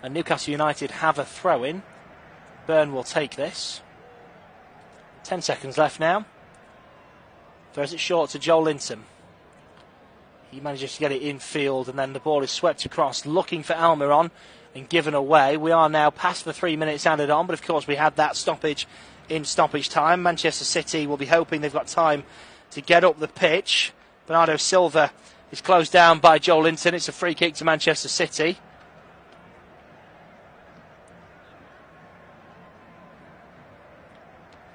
And Newcastle United have a throw-in. Byrne will take this. 10 seconds left now. Throws it short to Joel Linton. He manages to get it infield, and then the ball is swept across, looking for Almiron and given away. We are now past the 3 minutes added on, but of course we had that stoppage in stoppage time. Manchester City will be hoping they've got time to get up the pitch. Bernardo Silva is closed down by Joel Linton. It's a free kick to Manchester City.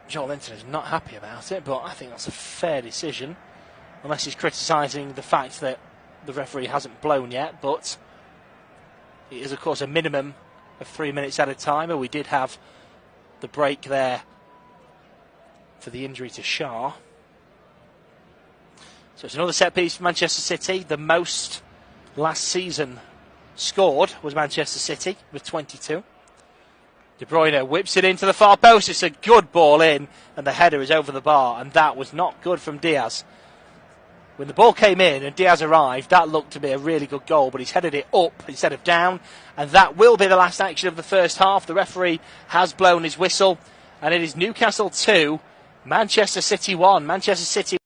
Joel Linton is not happy about it, but I think that's a fair decision, unless he's criticising the fact that the referee hasn't blown yet. But it is, of course, a minimum of 3 minutes at a time, and we did have the break there for the injury to Shaw. So it's another set piece for Manchester City. The most last season scored was Manchester City with 22. De Bruyne whips it into the far post. It's a good ball in, and the header is over the bar, and that was not good from Diaz. When the ball came in and Diaz arrived, that looked to be a really good goal, but he's headed it up instead of down, and that will be the last action of the first half. The referee has blown his whistle, and it is Newcastle 2, Manchester City 1. Manchester City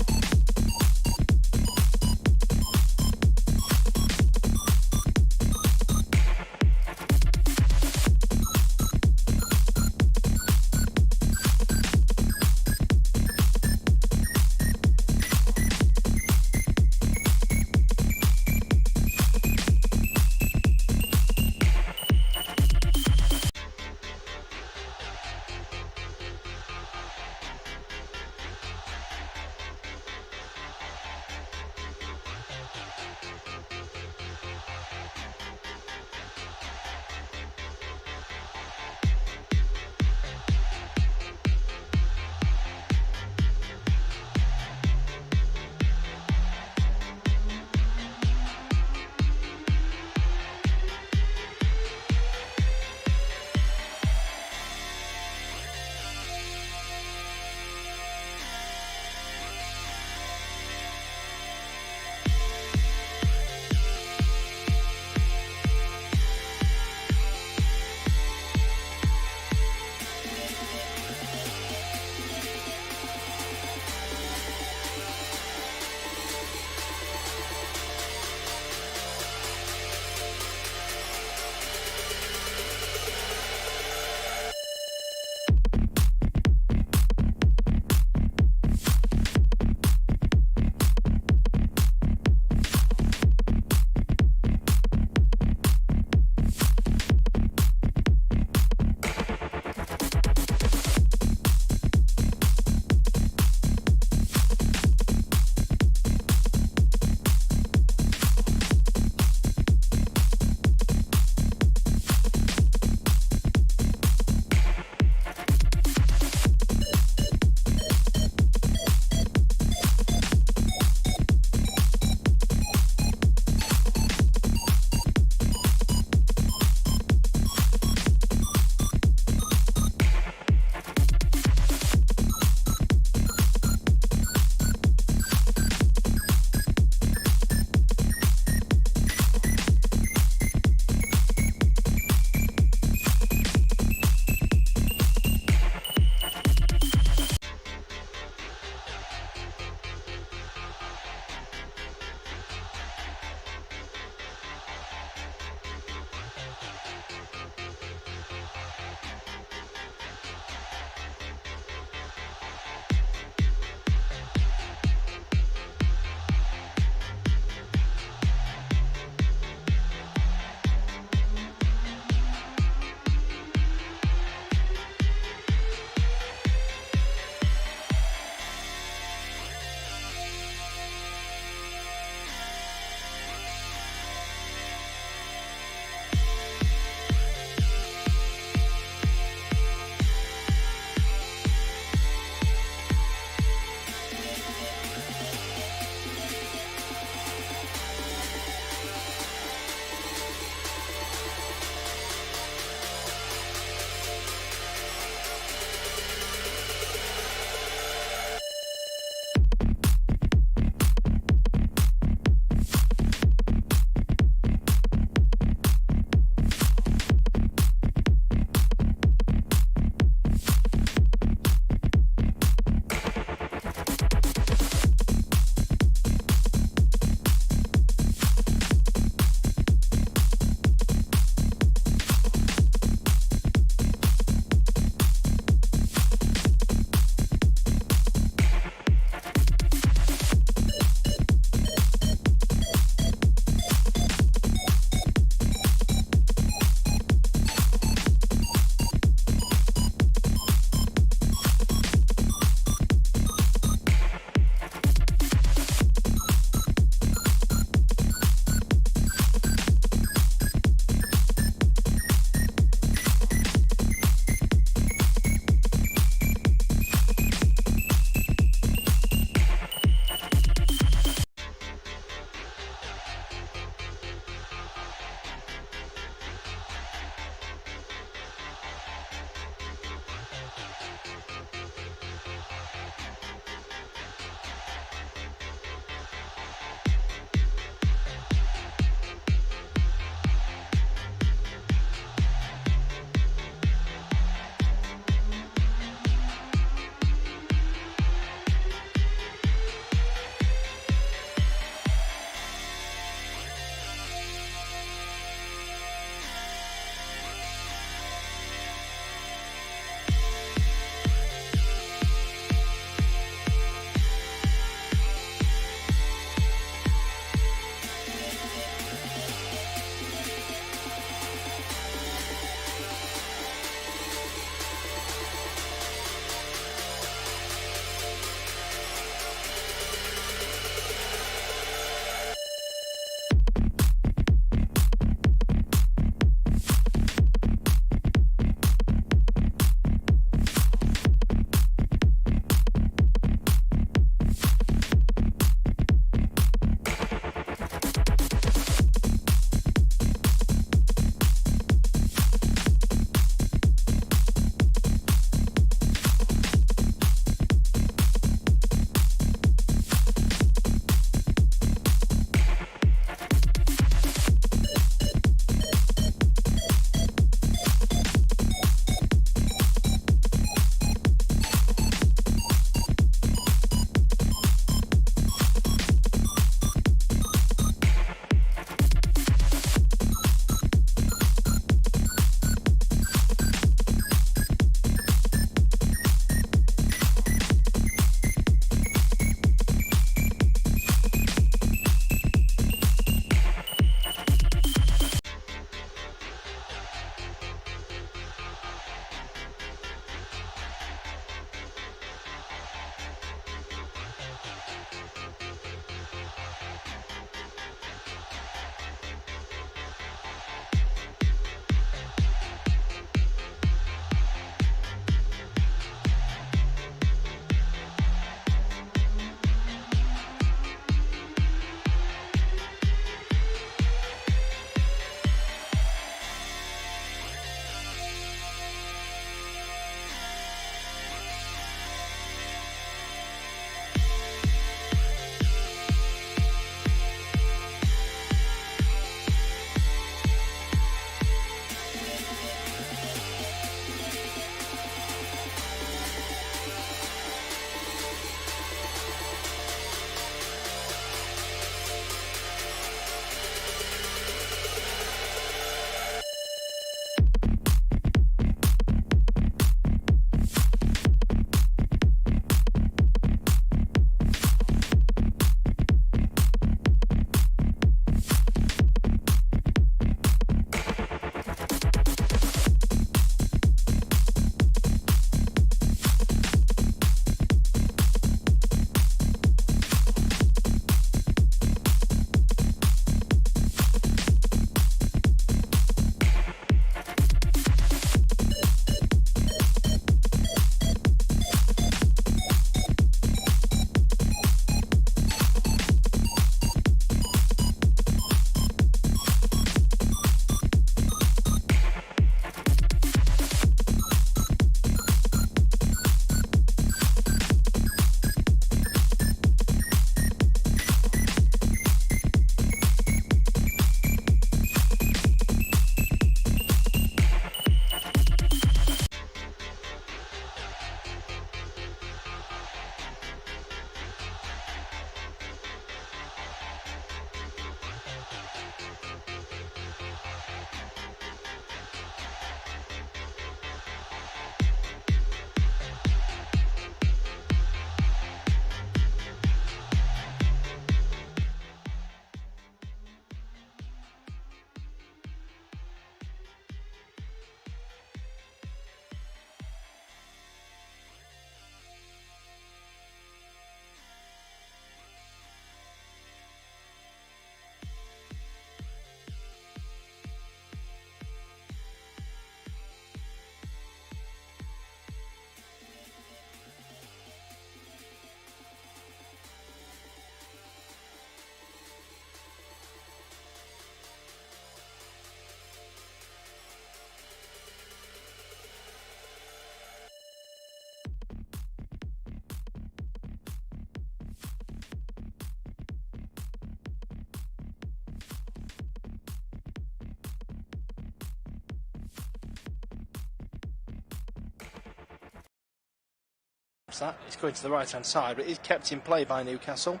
stops that. It's going to the right-hand side, but it is kept in play by Newcastle.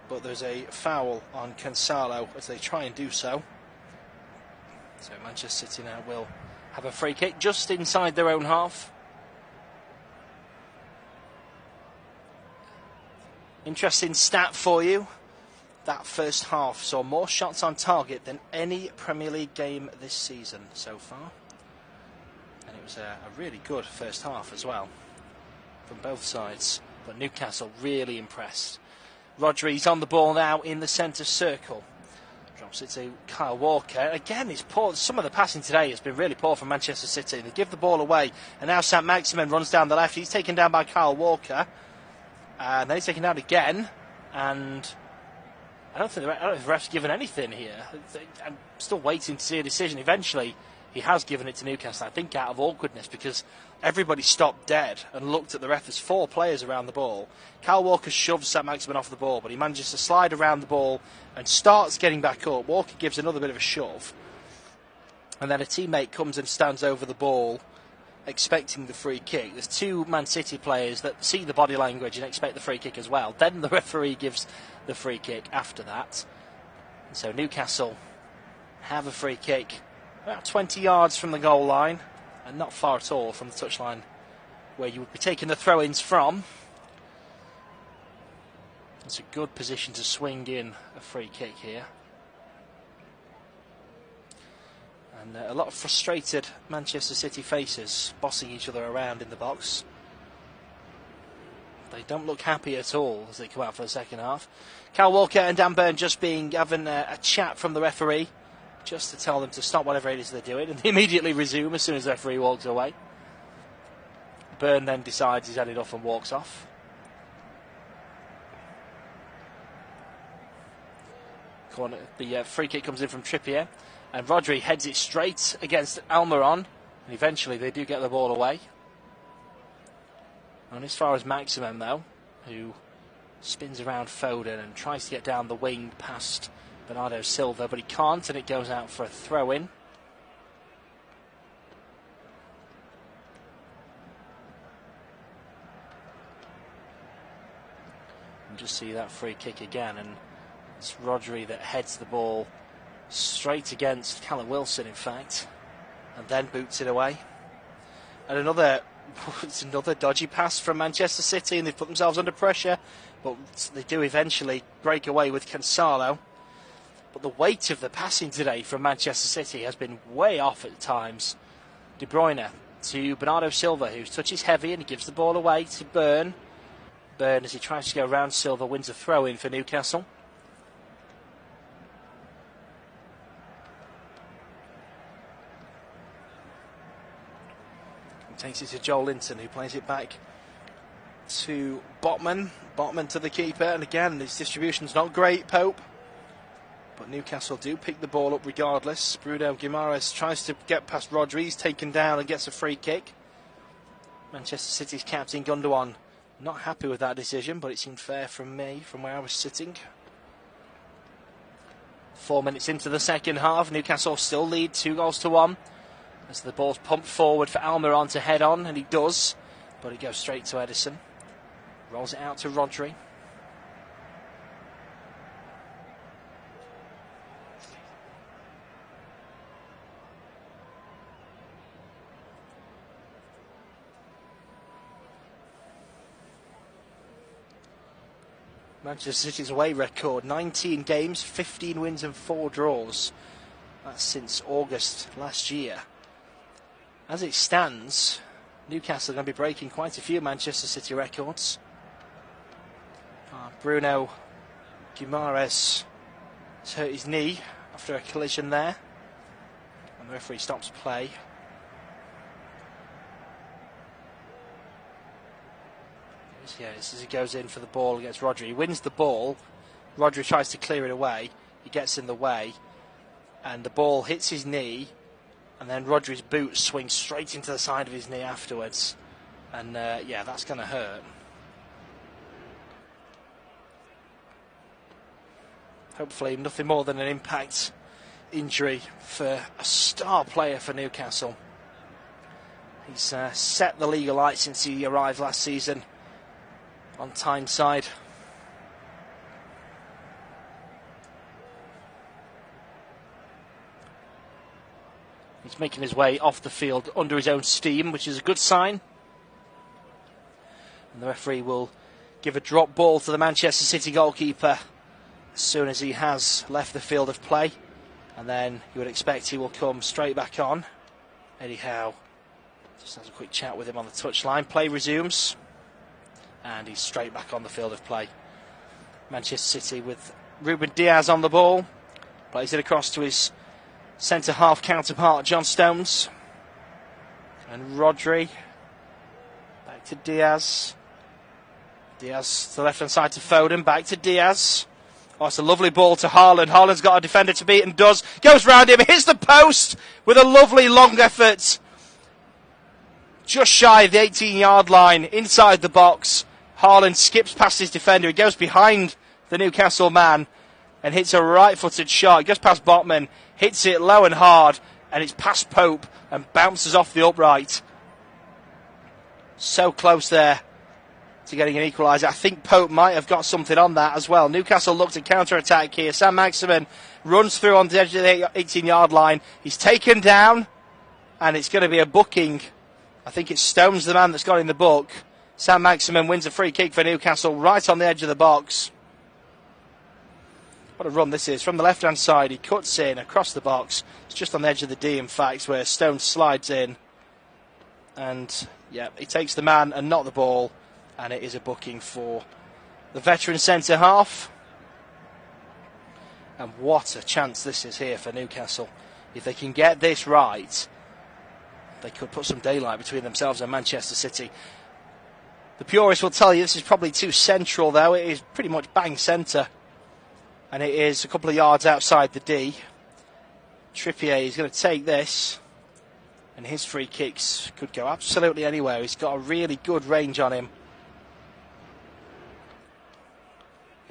But there's a foul on Gonzalo as they try and do so. So Manchester City now will have a free kick just inside their own half. Interesting stat for you. That first half saw more shots on target than any Premier League game this season so far. And it was a really good first half as well from both sides. But Newcastle really impressed. Rodri's on the ball now in the centre circle. Drops it to Kyle Walker. Again, it's poor. Some of the passing today has been really poor from Manchester City. They give the ball away. And now Saint-Maximin runs down the left. He's taken down by Kyle Walker. And then he's taken down again. And I don't think the ref's given anything here. I'm still waiting to see a decision. Eventually, he has given it to Newcastle, I think out of awkwardness, because everybody stopped dead and looked at the ref. There's 4 players around the ball. Kyle Walker shoves Saint-Maximin off the ball, but he manages to slide around the ball and starts getting back up. Walker gives another bit of a shove. And then a teammate comes and stands over the ball, expecting the free kick. There's 2 Man City players that see the body language and expect the free kick as well. Then the referee gives the free kick after that. And so Newcastle have a free kick about 20 yards from the goal line, and not far at all from the touchline where you would be taking the throw-ins from. It's a good position to swing in a free kick here. And a lot of frustrated Manchester City faces bossing each other around in the box. They don't look happy at all as they come out for the second half. Kyle Walker and Dan Burn just having a chat from the referee, just to tell them to stop whatever it is they're doing, and they immediately resume as soon as the referee walks away. Burn then decides he's had enough and walks off. The free kick comes in from Trippier, and Rodri heads it straight against Almiron, and eventually they do get the ball away. And as far as Maximin, though, who spins around Foden and tries to get down the wing past Bernardo Silva, but he can't, and it goes out for a throw-in. And just see that free kick again, and it's Rodri that heads the ball straight against Callum Wilson, in fact, and then boots it away. And it's another dodgy pass from Manchester City, and they've put themselves under pressure, but they do eventually break away with Gonzalo. But the weight of the passing today from Manchester City has been way off at times. De Bruyne to Bernardo Silva, who touches heavy, and he gives the ball away to Burn. Burn, as he tries to go around Silva, wins a throw-in for Newcastle. Takes it to Joel Linton, who plays it back to Botman. Botman to the keeper, and again, his distribution's not great, Pope. But Newcastle do pick the ball up regardless. Bruno Guimaraes tries to get past Rodri. He's taken down and gets a free kick. Manchester City's captain Gundogan not happy with that decision, but it seemed fair from me, from where I was sitting. 4 minutes into the second half, Newcastle still lead 2-1. As the ball's pumped forward for Almiron to head on, and he does, but it goes straight to Ederson. Rolls it out to Rodri. Manchester City's away record, 19 games, 15 wins and 4 draws. That's since August last year. As it stands, Newcastle are going to be breaking quite a few Manchester City records. Bruno Guimaraes has hurt his knee after a collision there, and the referee stops play. Yeah, as he goes in for the ball against Rodri. He wins the ball. Rodri tries to clear it away. He gets in the way, and the ball hits his knee. And then Rodri's boot swings straight into the side of his knee afterwards. And yeah, that's going to hurt. Hopefully nothing more than an impact injury for a star player for Newcastle. He's set the league alight since he arrived last season. on Tyneside. He's making his way off the field under his own steam, which is a good sign. And the referee will give a drop ball to the Manchester City goalkeeper as soon as he has left the field of play. And then you would expect he will come straight back on. Eddie Howe just has a quick chat with him on the touchline. Play resumes. And he's straight back on the field of play. Manchester City with Ruben Diaz on the ball. Plays it across to his centre-half counterpart, John Stones. And Rodri. Back to Diaz. Diaz to the left-hand side to Foden. Back to Diaz. Oh, it's a lovely ball to Haaland. Haaland's got a defender to beat and does. Goes round him, hits the post with a lovely long effort. Just shy of the 18-yard line, inside the box. Haaland skips past his defender. He goes behind the Newcastle man and hits a right-footed shot. He goes past Botman, hits it low and hard, and it's past Pope and bounces off the upright. So close there to getting an equaliser. I think Pope might have got something on that as well. Newcastle looked to counter-attack here. Saint-Maximin runs through on the edge of the 18-yard line. He's taken down, and it's going to be a booking. I think it's Stones, the man that's got in the book. Saint-Maximin wins a free kick for Newcastle right on the edge of the box. What a run this is. From the left-hand side, he cuts in across the box. It's just on the edge of the D, in fact, where Stones slides in. And, yeah, he takes the man and not the ball. And it is a booking for the veteran centre-half. And what a chance this is here for Newcastle. If they can get this right, they could put some daylight between themselves and Manchester City. The purists will tell you this is probably too central, though. It is pretty much bang centre. And it is a couple of yards outside the D. Trippier is going to take this. And his free kicks could go absolutely anywhere. He's got a really good range on him.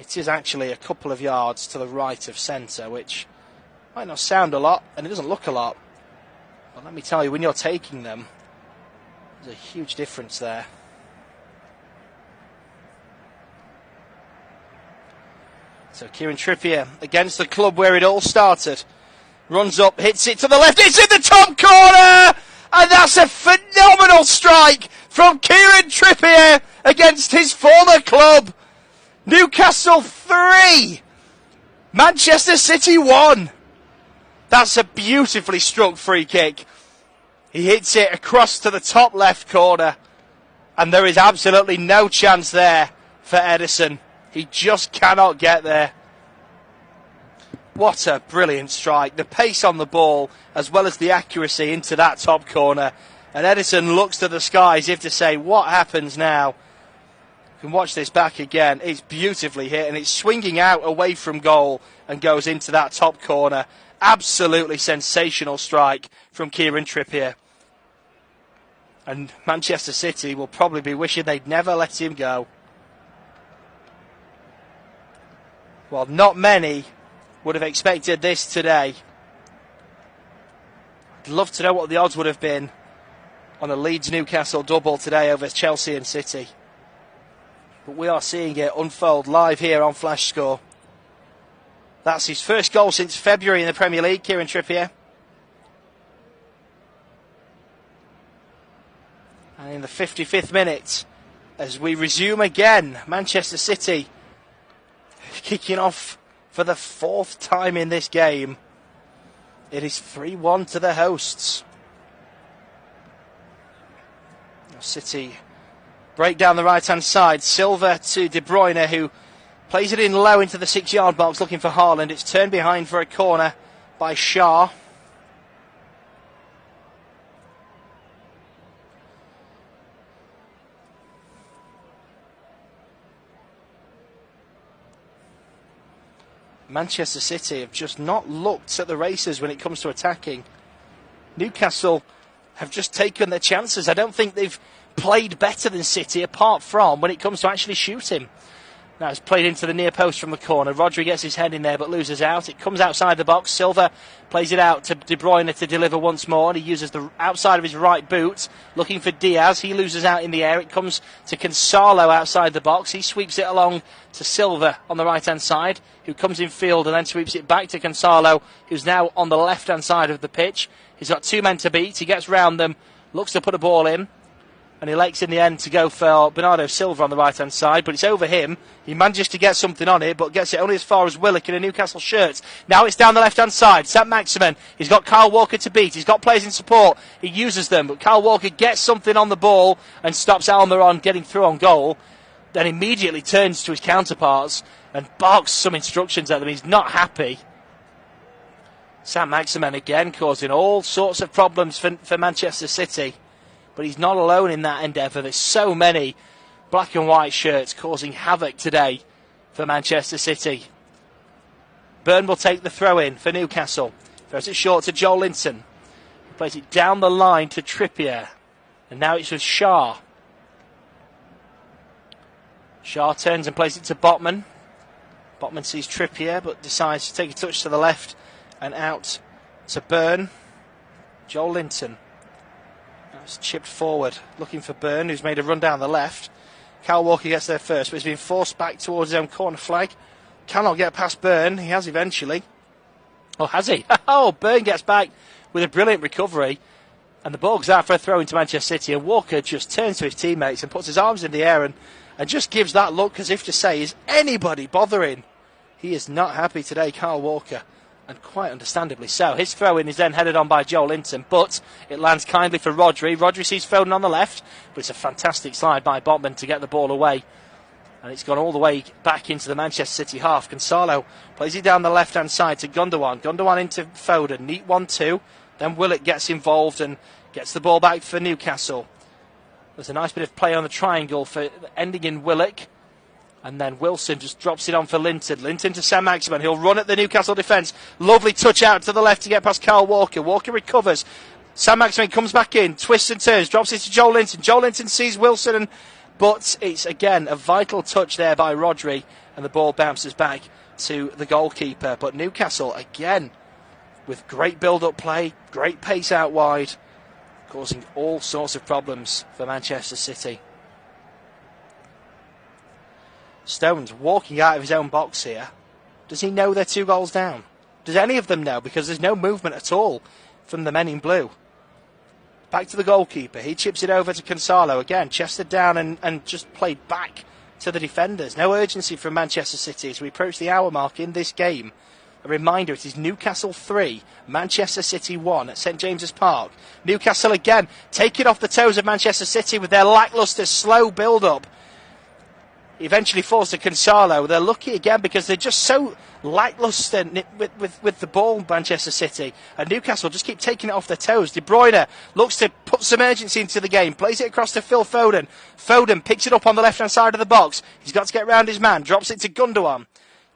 It is actually a couple of yards to the right of centre, which might not sound a lot, and it doesn't look a lot. But let me tell you, when you're taking them, there's a huge difference there. So Kieran Trippier, against the club where it all started, runs up, hits it to the left, it's in the top corner! And that's a phenomenal strike from Kieran Trippier against his former club. Newcastle 3, Manchester City 1. That's a beautifully struck free kick. He hits it across to the top left corner, and there is absolutely no chance there for Ederson. He just cannot get there. What a brilliant strike. The pace on the ball, as well as the accuracy into that top corner. And Ederson looks to the sky as if to say, what happens now? You can watch this back again. It's beautifully hit, and it's swinging out away from goal and goes into that top corner. Absolutely sensational strike from Kieran Trippier. And Manchester City will probably be wishing they'd never let him go. Well, not many would have expected this today. I'd love to know what the odds would have been on a Leeds-Newcastle double today over Chelsea and City. But we are seeing it unfold live here on Flash Score. That's his first goal since February in the Premier League, Kieran Trippier. And in the 55th minute, as we resume again, Manchester City kicking off for the 4th time in this game. It is 3-1 to the hosts. City break down the right-hand side. Silva to De Bruyne, who plays it in low into the 6-yard box, looking for Haaland. It's turned behind for a corner by Shah. Manchester City have just not looked at the races when it comes to attacking. Newcastle have just taken their chances. I don't think they've played better than City, apart from when it comes to actually shooting. Now it's played into the near post from the corner. Rodri gets his head in there but loses out. It comes outside the box. Silva plays it out to De Bruyne to deliver once more. And he uses the outside of his right boot, looking for Diaz. He loses out in the air. It comes to Gonzalo outside the box. He sweeps it along to Silva on the right-hand side, who comes in field and then sweeps it back to Gonzalo, who's now on the left-hand side of the pitch. He's got two men to beat. He gets round them, looks to put a ball in, and he elects in the end to go for Bernardo Silva on the right-hand side, but it's over him. He manages to get something on it, but gets it only as far as Willock in a Newcastle shirt. Now it's down the left-hand side. Saint-Maximin, he's got Kyle Walker to beat. He's got players in support. He uses them, but Kyle Walker gets something on the ball and stops Almiron getting through on goal. Then immediately turns to his counterparts and barks some instructions at them. He's not happy. Saint-Maximin again causing all sorts of problems for Manchester City. But he's not alone in that endeavour. There's so many black and white shirts causing havoc today for Manchester City. Byrne will take the throw in for Newcastle. Throws it short to Joel Linton. He plays it down the line to Trippier. And now it's with Shaw. Shaw turns and plays it to Botman. Botman sees Trippier but decides to take a touch to the left and out to Byrne. Joel Linton. It's chipped forward, looking for Byrne, who's made a run down the left. Kyle Walker gets there first, but he's been forced back towards his own corner flag. Cannot get past Byrne. He has eventually. Oh, has he? Oh, Byrne gets back with a brilliant recovery. And the ball goes out for a throw into Manchester City. And Walker just turns to his teammates and puts his arms in the air and just gives that look as if to say, is anybody bothering? He is not happy today, Kyle Walker. And quite understandably so. His throw-in is then headed on by Joel Linton, but it lands kindly for Rodri. Rodri sees Foden on the left, but it's a fantastic slide by Botman to get the ball away. And it's gone all the way back into the Manchester City half. Gonzalo plays it down the left-hand side to Gundogan. Gundogan into Foden. Neat 1-2. Then Willock gets involved and gets the ball back for Newcastle. There's a nice bit of play on the triangle for ending in Willock. And then Wilson just drops it on for Linton. Linton to Saint-Maximin. He'll run at the Newcastle defence. Lovely touch out to the left to get past Kyle Walker. Walker recovers. Saint-Maximin comes back in. Twists and turns. Drops it to Joel Linton. Joel Linton sees Wilson. But it's, again, a vital touch there by Rodri. And the ball bounces back to the goalkeeper. But Newcastle, again, with great build-up play. Great pace out wide. Causing all sorts of problems for Manchester City. Stones walking out of his own box here. Does he know they're 2 goals down? Does any of them know? Because there's no movement at all from the men in blue. Back to the goalkeeper. He chips it over to Gonzalo. Again, chested down and just played back to the defenders. No urgency from Manchester City as we approach the hour mark in this game. A reminder, it is Newcastle 3, Manchester City 1 at St James's Park. Newcastle again taking off the toes of Manchester City with their lacklustre, slow build-up. Eventually falls to Gonzalo. They're lucky again because they're just so lacklustre with the ball, Manchester City. And Newcastle just keep taking it off their toes. De Bruyne looks to put some urgency into the game. Plays it across to Phil Foden. Foden picks it up on the left-hand side of the box. He's got to get round his man. Drops it to Gundogan.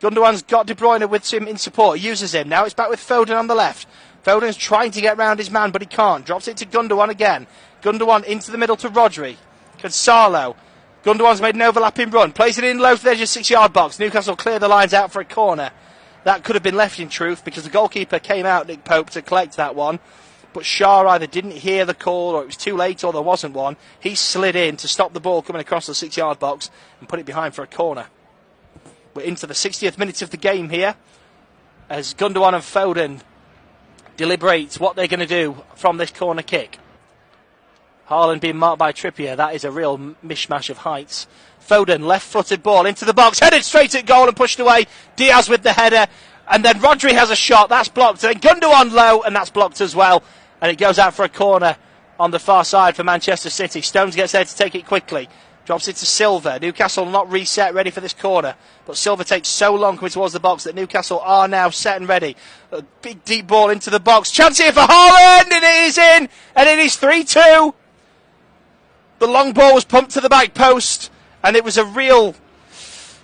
Gundogan's got De Bruyne with him in support. He uses him. Now it's back with Foden on the left. Foden's trying to get round his man, but he can't. Drops it to Gundogan again. Gundogan into the middle to Rodri. Gonzalo. Gundogan's made an overlapping run. Plays it in low to the edge of 6-yard box. Newcastle clear the lines out for a corner. That could have been left in truth because the goalkeeper came out, Nick Pope, to collect that one. But Shaw either didn't hear the call or it was too late or there wasn't one. He slid in to stop the ball coming across the 6-yard box and put it behind for a corner. We're into the 60th minute of the game here as Gundogan and Foden deliberate what they're going to do from this corner kick. Haaland being marked by Trippier. That is a real mishmash of heights. Foden, left-footed ball into the box, headed straight at goal and pushed away. Diaz with the header. And then Rodri has a shot. That's blocked. And then Gundogan low, and that's blocked as well. And it goes out for a corner on the far side for Manchester City. Stones gets there to take it quickly. Drops it to Silva. Newcastle not reset, ready for this corner. But Silva takes so long coming towards the box that Newcastle are now set and ready. A big deep ball into the box. Chance here for Haaland, and it is in. And it is 3-2. The long ball was pumped to the back post, and it was a real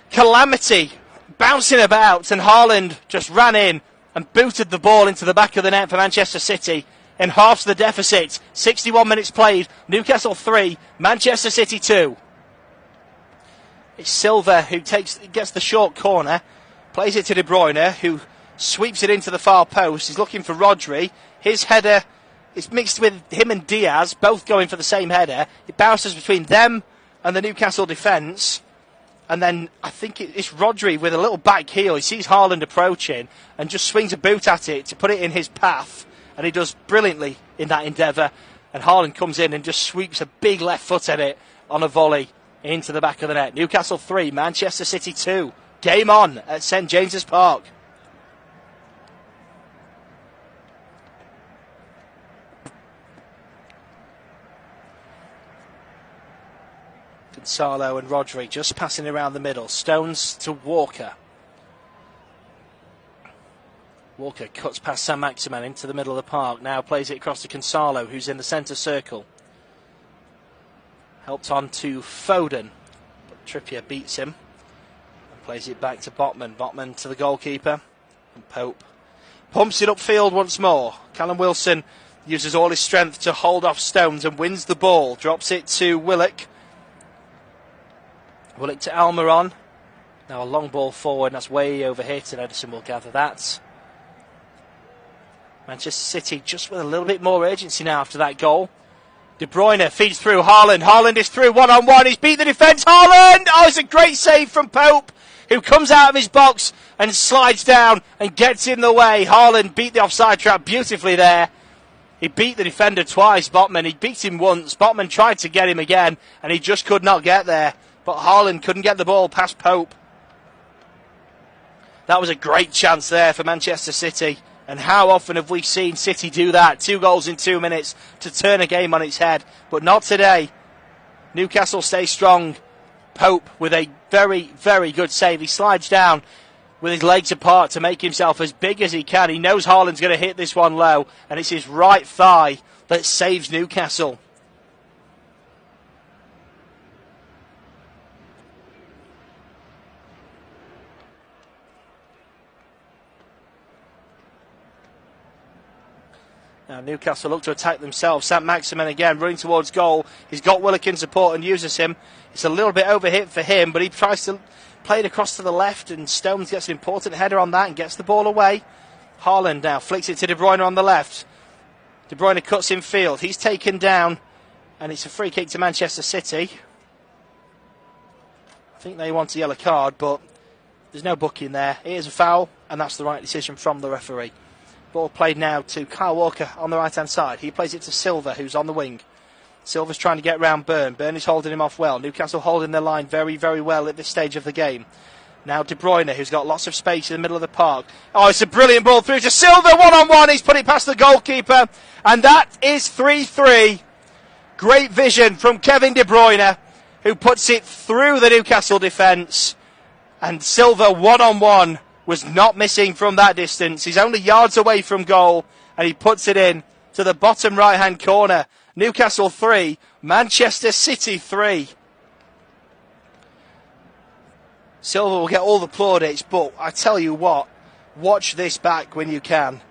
calamity, bouncing about, and Haaland just ran in and booted the ball into the back of the net for Manchester City and halves the deficit. 61 minutes played, Newcastle 3, Manchester City 2. It's Silva who gets the short corner, plays it to De Bruyne, who sweeps it into the far post. He's looking for Rodri. His header is mixed with him and Diaz, both going for the same header. It bounces between them and the Newcastle defence. And then I think it's Rodri with a little back heel. He sees Haaland approaching and just swings a boot at it to put it in his path. And he does brilliantly in that endeavour. And Haaland comes in and just sweeps a big left foot at it on a volley into the back of the net. Newcastle 3, Manchester City 2. Game on at St James's Park. Gonzalo and Rodri just passing around the middle. Stones to Walker. Walker cuts past Saint-Maximin into the middle of the park. Now plays it across to Gonzalo, who's in the centre circle. Helped on to Foden, but Trippier beats him. And plays it back to Botman. Botman to the goalkeeper. And Pope pumps it upfield once more. Callum Wilson uses all his strength to hold off Stones and wins the ball. Drops it to Willock. Willock to Almiron. Now a long ball forward, and that's way overhit, and Edison will gather that. Manchester City just with a little bit more urgency now after that goal. De Bruyne feeds through Haaland. Haaland is through one-on-one. He's beat the defence. Haaland! Oh, it's a great save from Pope, who comes out of his box and slides down and gets in the way. Haaland beat the offside trap beautifully there. He beat the defender twice, Botman. He beat him once. Botman tried to get him again, and he just could not get there. But Haaland couldn't get the ball past Pope. That was a great chance there for Manchester City. And how often have we seen City do that? 2 goals in 2 minutes to turn a game on its head. But not today. Newcastle stay strong. Pope with a very, very good save. He slides down with his legs apart to make himself as big as he can. He knows Haaland's going to hit this one low. And it's his right thigh that saves Newcastle. Now Newcastle look to attack themselves. Saint-Maximin again running towards goal. He's got Willock in support and uses him. It's a little bit overhit for him, but he tries to play it across to the left, and Stones gets an important header on that and gets the ball away. Haaland now flicks it to De Bruyne on the left. De Bruyne cuts in field. He's taken down, and it's a free kick to Manchester City. I think they want a yellow card, but there's no booking there. It is a foul, and that's the right decision from the referee. Ball played now to Kyle Walker on the right-hand side. He plays it to Silva, who's on the wing. Silva's trying to get round Byrne. Byrne is holding him off well. Newcastle holding their line very, very well at this stage of the game. Now De Bruyne, who's got lots of space in the middle of the park. Oh, it's a brilliant ball through to Silva. One-on-one. He's put it past the goalkeeper. And that is 3-3. Great vision from Kevin De Bruyne, who puts it through the Newcastle defence. And Silva, one-on-one, was not missing from that distance. He's only yards away from goal, and he puts it in to the bottom right-hand corner. Newcastle 3, Manchester City 3. Silva will get all the plaudits, but I tell you what, watch this back when you can,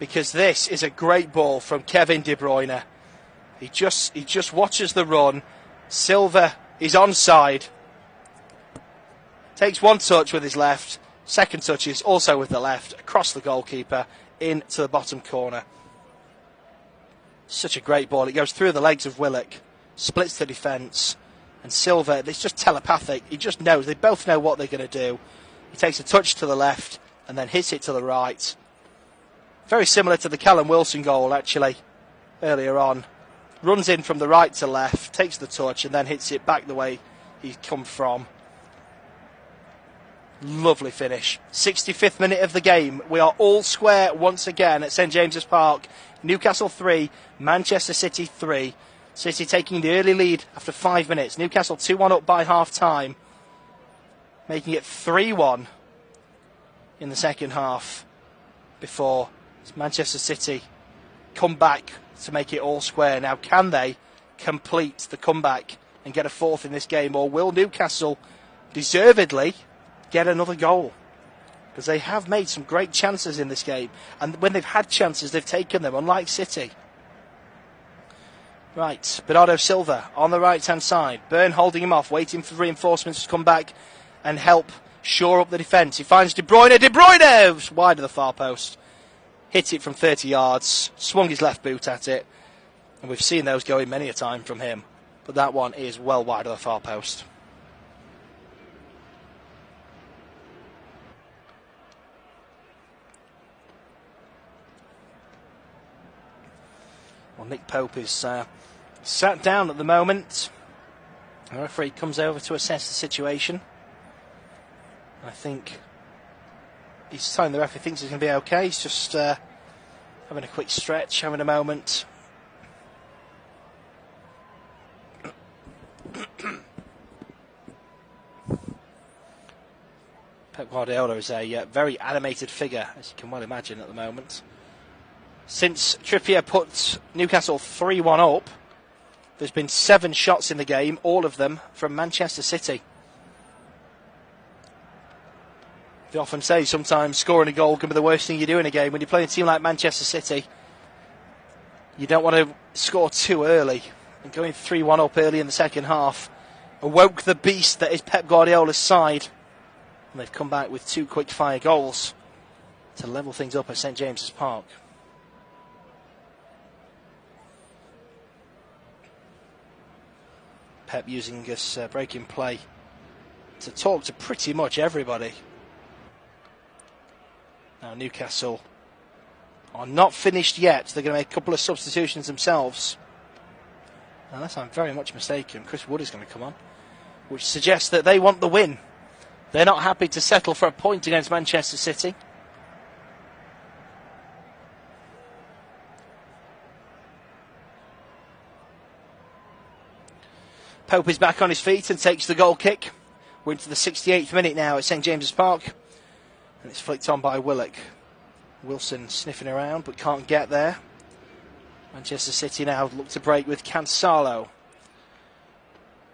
because this is a great ball from Kevin De Bruyne. He just watches the run. Silva is onside. Takes one touch with his left. Second touch is also with the left, across the goalkeeper, into the bottom corner. Such a great ball. It goes through the legs of Willock, splits the defence, and Silva, it's just telepathic. He just knows. They both know what they're going to do. He takes a touch to the left and then hits it to the right. Very similar to the Callum Wilson goal, actually, earlier on. Runs in from the right to left, takes the touch, and then hits it back the way he's come from. Lovely finish. 65th minute of the game. We are all square once again at St James's Park. Newcastle 3, Manchester City 3. City taking the early lead after 5 minutes. Newcastle 2-1 up by half-time, making it 3-1 in the second half before Manchester City come back to make it all square. Now, can they complete the comeback and get a fourth in this game, or will Newcastle deservedly get another goal? Because they have made some great chances in this game, and when they've had chances, they've taken them, unlike City. Right, Bernardo Silva on the right-hand side. Byrne holding him off, waiting for reinforcements to come back and help shore up the defence. He finds De Bruyne. De Bruyne! Wide of the far post. Hit it from 30 yards. Swung his left boot at it. And we've seen those go in many a time from him. But that one is well wide of the far post. Well, Nick Pope is sat down at the moment. The referee comes over to assess the situation. I think he's telling the referee thinks he's going to be okay. He's just having a quick stretch, having a moment. Pep Guardiola is a very animated figure, as you can well imagine at the moment. Since Trippier put Newcastle 3-1 up, there's been 7 shots in the game, all of them from Manchester City. They often say sometimes scoring a goal can be the worst thing you do in a game. When you play a team like Manchester City, you don't want to score too early. And going 3-1 up early in the second half awoke the beast that is Pep Guardiola's side. And they've come back with 2 quick-fire goals to level things up at St James's Park. Pep using this break in play to talk to pretty much everybody. Now Newcastle are not finished yet. They're going to make a couple of substitutions themselves. Unless I'm very much mistaken, Chris Wood is going to come on, which suggests that they want the win. They're not happy to settle for a point against Manchester City. Pope is back on his feet and takes the goal kick. We're into the 68th minute now at St James's Park. And it's flicked on by Willock. Wilson sniffing around but can't get there. Manchester City now look to break with Cancelo.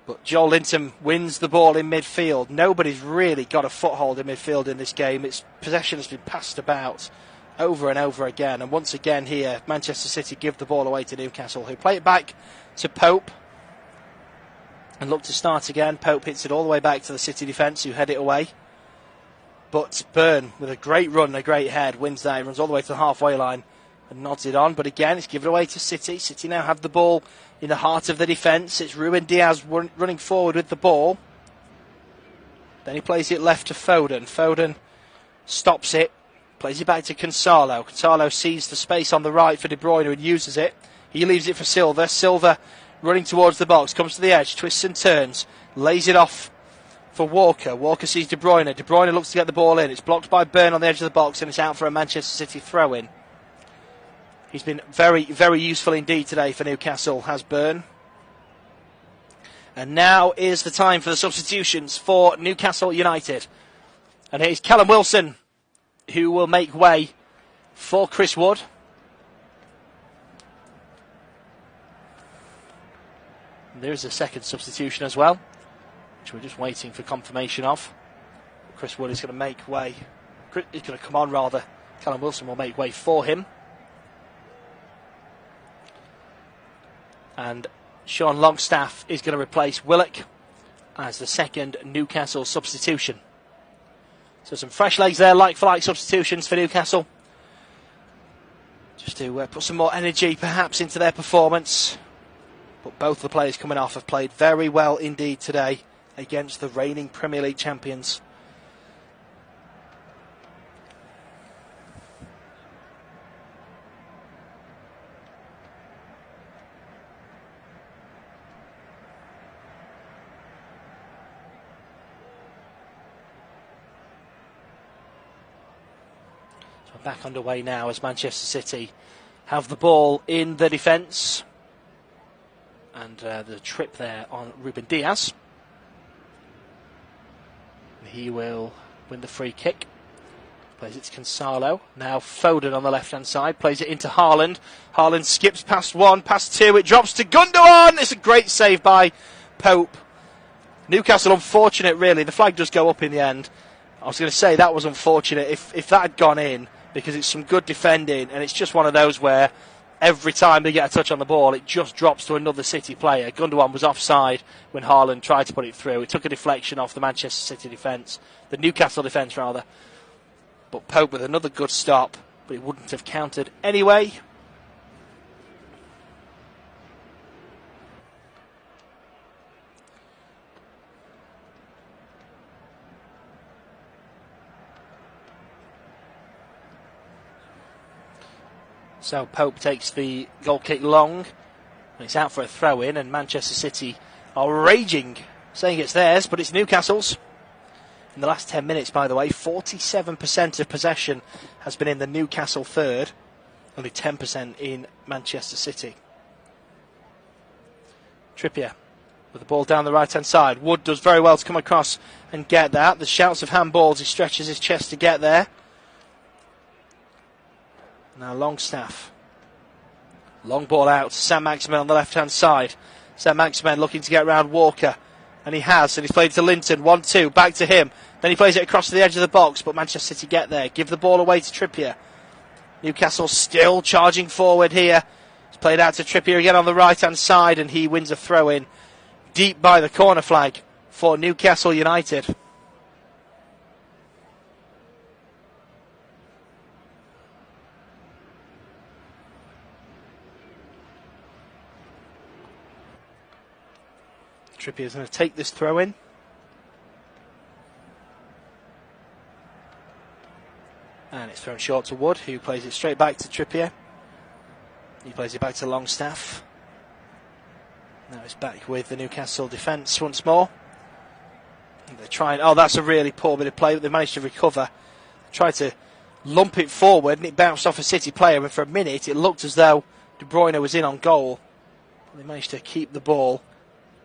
But Joel Linton wins the ball in midfield. Nobody's really got a foothold in midfield in this game. Its possession has been passed about over and over again. And once again here, Manchester City give the ball away to Newcastle, who play it back to Pope. And look to start again. Pope hits it all the way back to the City defence, who head it away. But Byrne, with a great run, a great head, wins that. He runs all the way to the halfway line and nods it on. But again, it's given away to City. City now have the ball in the heart of the defence. It's Ruben Diaz running forward with the ball. Then he plays it left to Foden. Foden stops it, plays it back to Cancelo. Cancelo sees the space on the right for De Bruyne and uses it. He leaves it for Silva. Silva running towards the box, comes to the edge, twists and turns, lays it off for Walker. Walker sees De Bruyne. De Bruyne looks to get the ball in. It's blocked by Byrne on the edge of the box and it's out for a Manchester City throw-in. He's been very, very useful indeed today for Newcastle, has Byrne. And now is the time for the substitutions for Newcastle United. And here's Callum Wilson, who will make way for Chris Wood. There's a second substitution as well, which we're just waiting for confirmation of. Chris Wood is going to make way. He's going to come on, rather. Callum Wilson will make way for him. And Sean Longstaff is going to replace Willock as the second Newcastle substitution. So some fresh legs there, like-for-like substitutions for Newcastle. Just to put some more energy, perhaps, into their performance. But both the players coming off have played very well indeed today against the reigning Premier League champions. So back underway now as Manchester City have the ball in the defence. And the trip there on Ruben Diaz. He will win the free kick. Plays it to Cancelo. Now Foden on the left-hand side. Plays it into Haaland. Haaland skips past one, past two. It drops to Gundogan. It's a great save by Pope. Newcastle unfortunate, really. The flag does go up in the end. I was going to say that was unfortunate if that had gone in, because it's some good defending, and it's just one of those where every time they get a touch on the ball, it just drops to another City player. Gundogan was offside when Haaland tried to put it through. It took a deflection off the Manchester City defence, the Newcastle defence rather. But Pope with another good stop, but it wouldn't have counted anyway. So Pope takes the goal kick long. It's out for a throw-in, and Manchester City are raging, saying it's theirs, but it's Newcastle's. In the last 10 minutes, by the way, 47% of possession has been in the Newcastle third, only 10% in Manchester City. Trippier with the ball down the right-hand side. Wood does very well to come across and get that. The shouts of handballs, he stretches his chest to get there. Now Longstaff. Long ball out to Saint-Maximin on the left-hand side. Saint-Maximin looking to get around Walker. And he has, and he's played to Linton. 1-2, back to him. Then he plays it across to the edge of the box, but Manchester City get there. Give the ball away to Trippier. Newcastle still charging forward here. It's played out to Trippier again on the right-hand side, and he wins a throw-in deep by the corner flag for Newcastle United. Trippier's going to take this throw in. And it's thrown short to Wood, who plays it straight back to Trippier. He plays it back to Longstaff. Now it's back with the Newcastle defence once more. They're trying. Oh, that's a really poor bit of play, but they managed to recover. Tried to lump it forward, and it bounced off a City player, and for a minute it looked as though De Bruyne was in on goal. But they managed to keep the ball.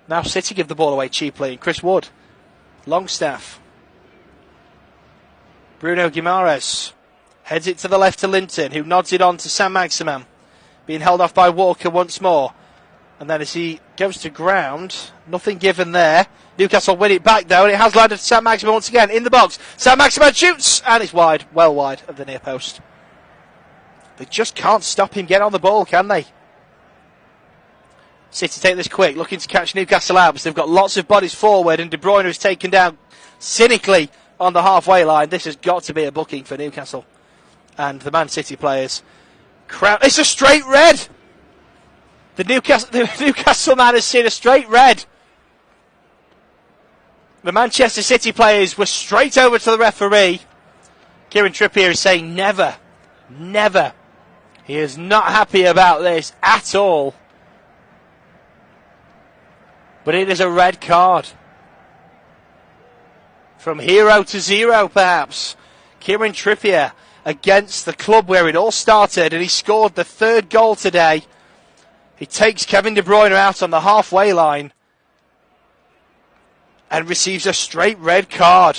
Now City give the ball away cheaply, and Chris Wood. Longstaff. Bruno Guimaraes heads it to the left to Linton, who nods it on to Saint-Maximin. Being held off by Walker once more. And then as he goes to ground, nothing given there. Newcastle win it back though, and it has landed to Saint-Maximin once again in the box. Saint-Maximin shoots, and it's wide, well wide of the near post. They just can't stop him getting on the ball, can they? City take this quick, looking to catch Newcastle out, because they've got lots of bodies forward, and De Bruyne is taken down cynically on the halfway line. This has got to be a booking for Newcastle. And the Man City players. It's a straight red! The Newcastle man has seen a straight red. The Manchester City players were straight over to the referee. Kieran Trippier is saying never, never. He is not happy about this at all. But it is a red card. From hero to zero, perhaps. Kieran Trippier against the club where it all started, and he scored the third goal today. He takes Kevin De Bruyne out on the halfway line and receives a straight red card.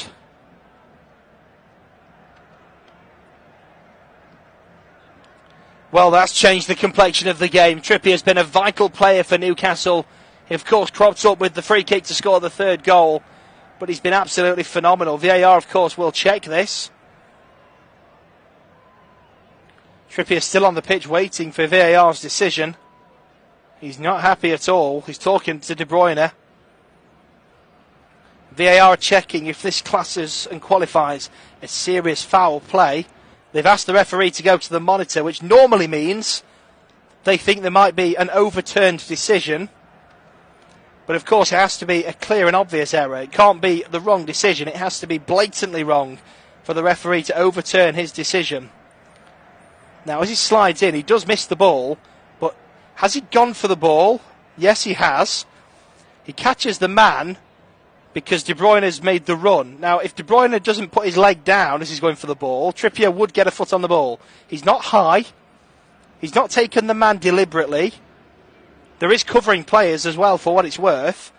Well, that's changed the complexion of the game. Trippier's been a vital player for Newcastle. He, of course, cropped up with the free kick to score the third goal, but he's been absolutely phenomenal. VAR, of course, will check this. Trippier's still on the pitch waiting for VAR's decision. He's not happy at all. He's talking to De Bruyne. VAR checking if this classes and qualifies as serious foul play. They've asked the referee to go to the monitor, which normally means they think there might be an overturned decision. But of course it has to be a clear and obvious error. It can't be the wrong decision. It has to be blatantly wrong for the referee to overturn his decision. Now as he slides in, he does miss the ball, but has he gone for the ball? Yes, he has. He catches the man because De Bruyne has made the run. Now if De Bruyne doesn't put his leg down as he's going for the ball, Trippier would get a foot on the ball. He's not high. He's not taken the man deliberately. There is covering players as well, for what it's worth.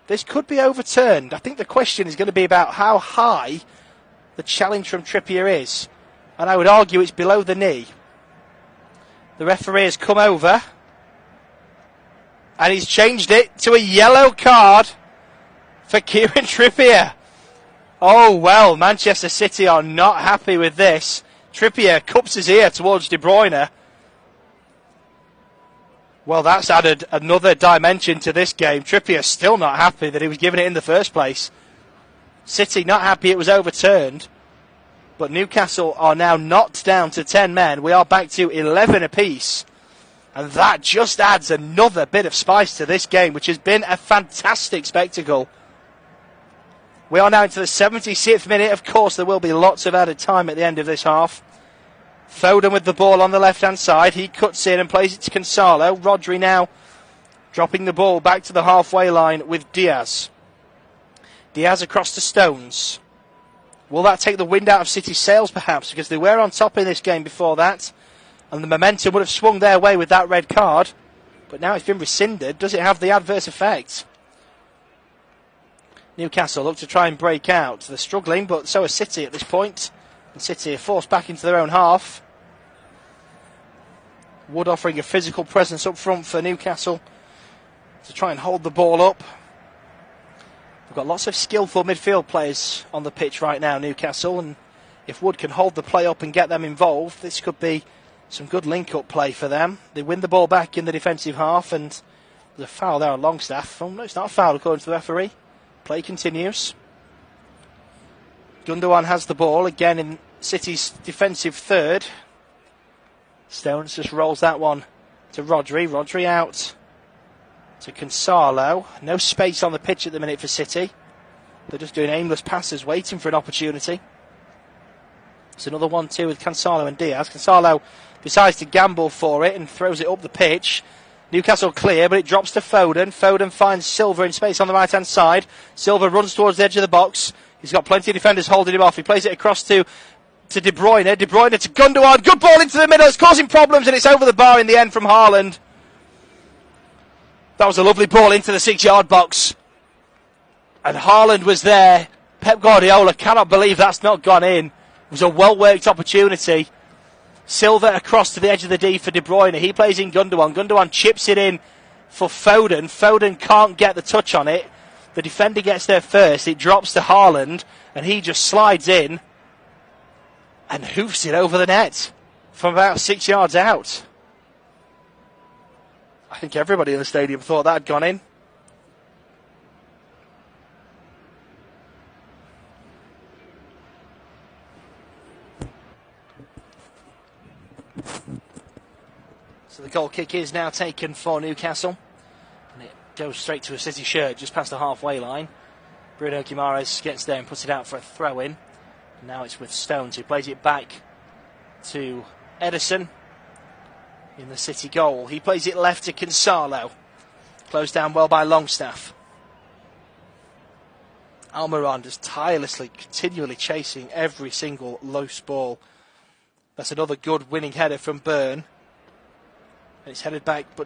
This could be overturned. I think the question is going to be about how high the challenge from Trippier is. And I would argue it's below the knee. The referee has come over. And he's changed it to a yellow card for Kieran Trippier. Oh, well, Manchester City are not happy with this. Trippier cups his ear towards De Bruyne. Well, that's added another dimension to this game. Trippier still not happy that he was given it in the first place. City not happy it was overturned. But Newcastle are now knocked down to 10 men. We are back to 11 apiece. And that just adds another bit of spice to this game, which has been a fantastic spectacle. We are now into the 76th minute. Of course, there will be lots of added time at the end of this half. Foden with the ball on the left-hand side. He cuts in and plays it to Gonzalo. Rodri now dropping the ball back to the halfway line with Diaz. Diaz across to Stones. Will that take the wind out of City's sails, perhaps? Because they were on top in this game before that. And the momentum would have swung their way with that red card. But now it's been rescinded. Does it have the adverse effect? Newcastle look to try and break out. They're struggling, but so is City at this point. And City are forced back into their own half. Wood offering a physical presence up front for Newcastle to try and hold the ball up. We've got lots of skillful midfield players on the pitch right now, Newcastle, and if Wood can hold the play up and get them involved, this could be some good link-up play for them. They win the ball back in the defensive half, and there's a foul there on Longstaff. Oh, no, it's not a foul according to the referee. Play continues. Gundogan has the ball, again in City's defensive third. Stones just rolls that one to Rodri. Rodri out to Gonzalo. No space on the pitch at the minute for City. They're just doing aimless passes, waiting for an opportunity. It's another 1-2 with Gonzalo and Diaz. Gonzalo decides to gamble for it and throws it up the pitch. Newcastle clear, but it drops to Foden. Foden finds Silva in space on the right-hand side. Silva runs towards the edge of the box. He's got plenty of defenders holding him off. He plays it across to De Bruyne. De Bruyne to Gundogan. Good ball into the middle. It's causing problems, and it's over the bar in the end from Haaland. That was a lovely ball into the 6-yard box. And Haaland was there. Pep Guardiola cannot believe that's not gone in. It was a well-worked opportunity. Silva across to the edge of the D for De Bruyne. He plays in Gundogan. Gundogan chips it in for Foden. Foden can't get the touch on it. The defender gets there first. It drops to Haaland, and he just slides in and hoofs it over the net from about 6 yards out. I think everybody in the stadium thought that had gone in. So the goal kick is now taken for Newcastle. And it goes straight to a City shirt just past the halfway line. Bruno Guimaraes gets there and puts it out for a throw-in. Now it's with Stones, who plays it back to Edison in the City goal. He plays it left to Gonzalo. Closed down well by Longstaff. Almiron just tirelessly, continually chasing every single loose ball. That's another good winning header from Byrne. And it's headed back, but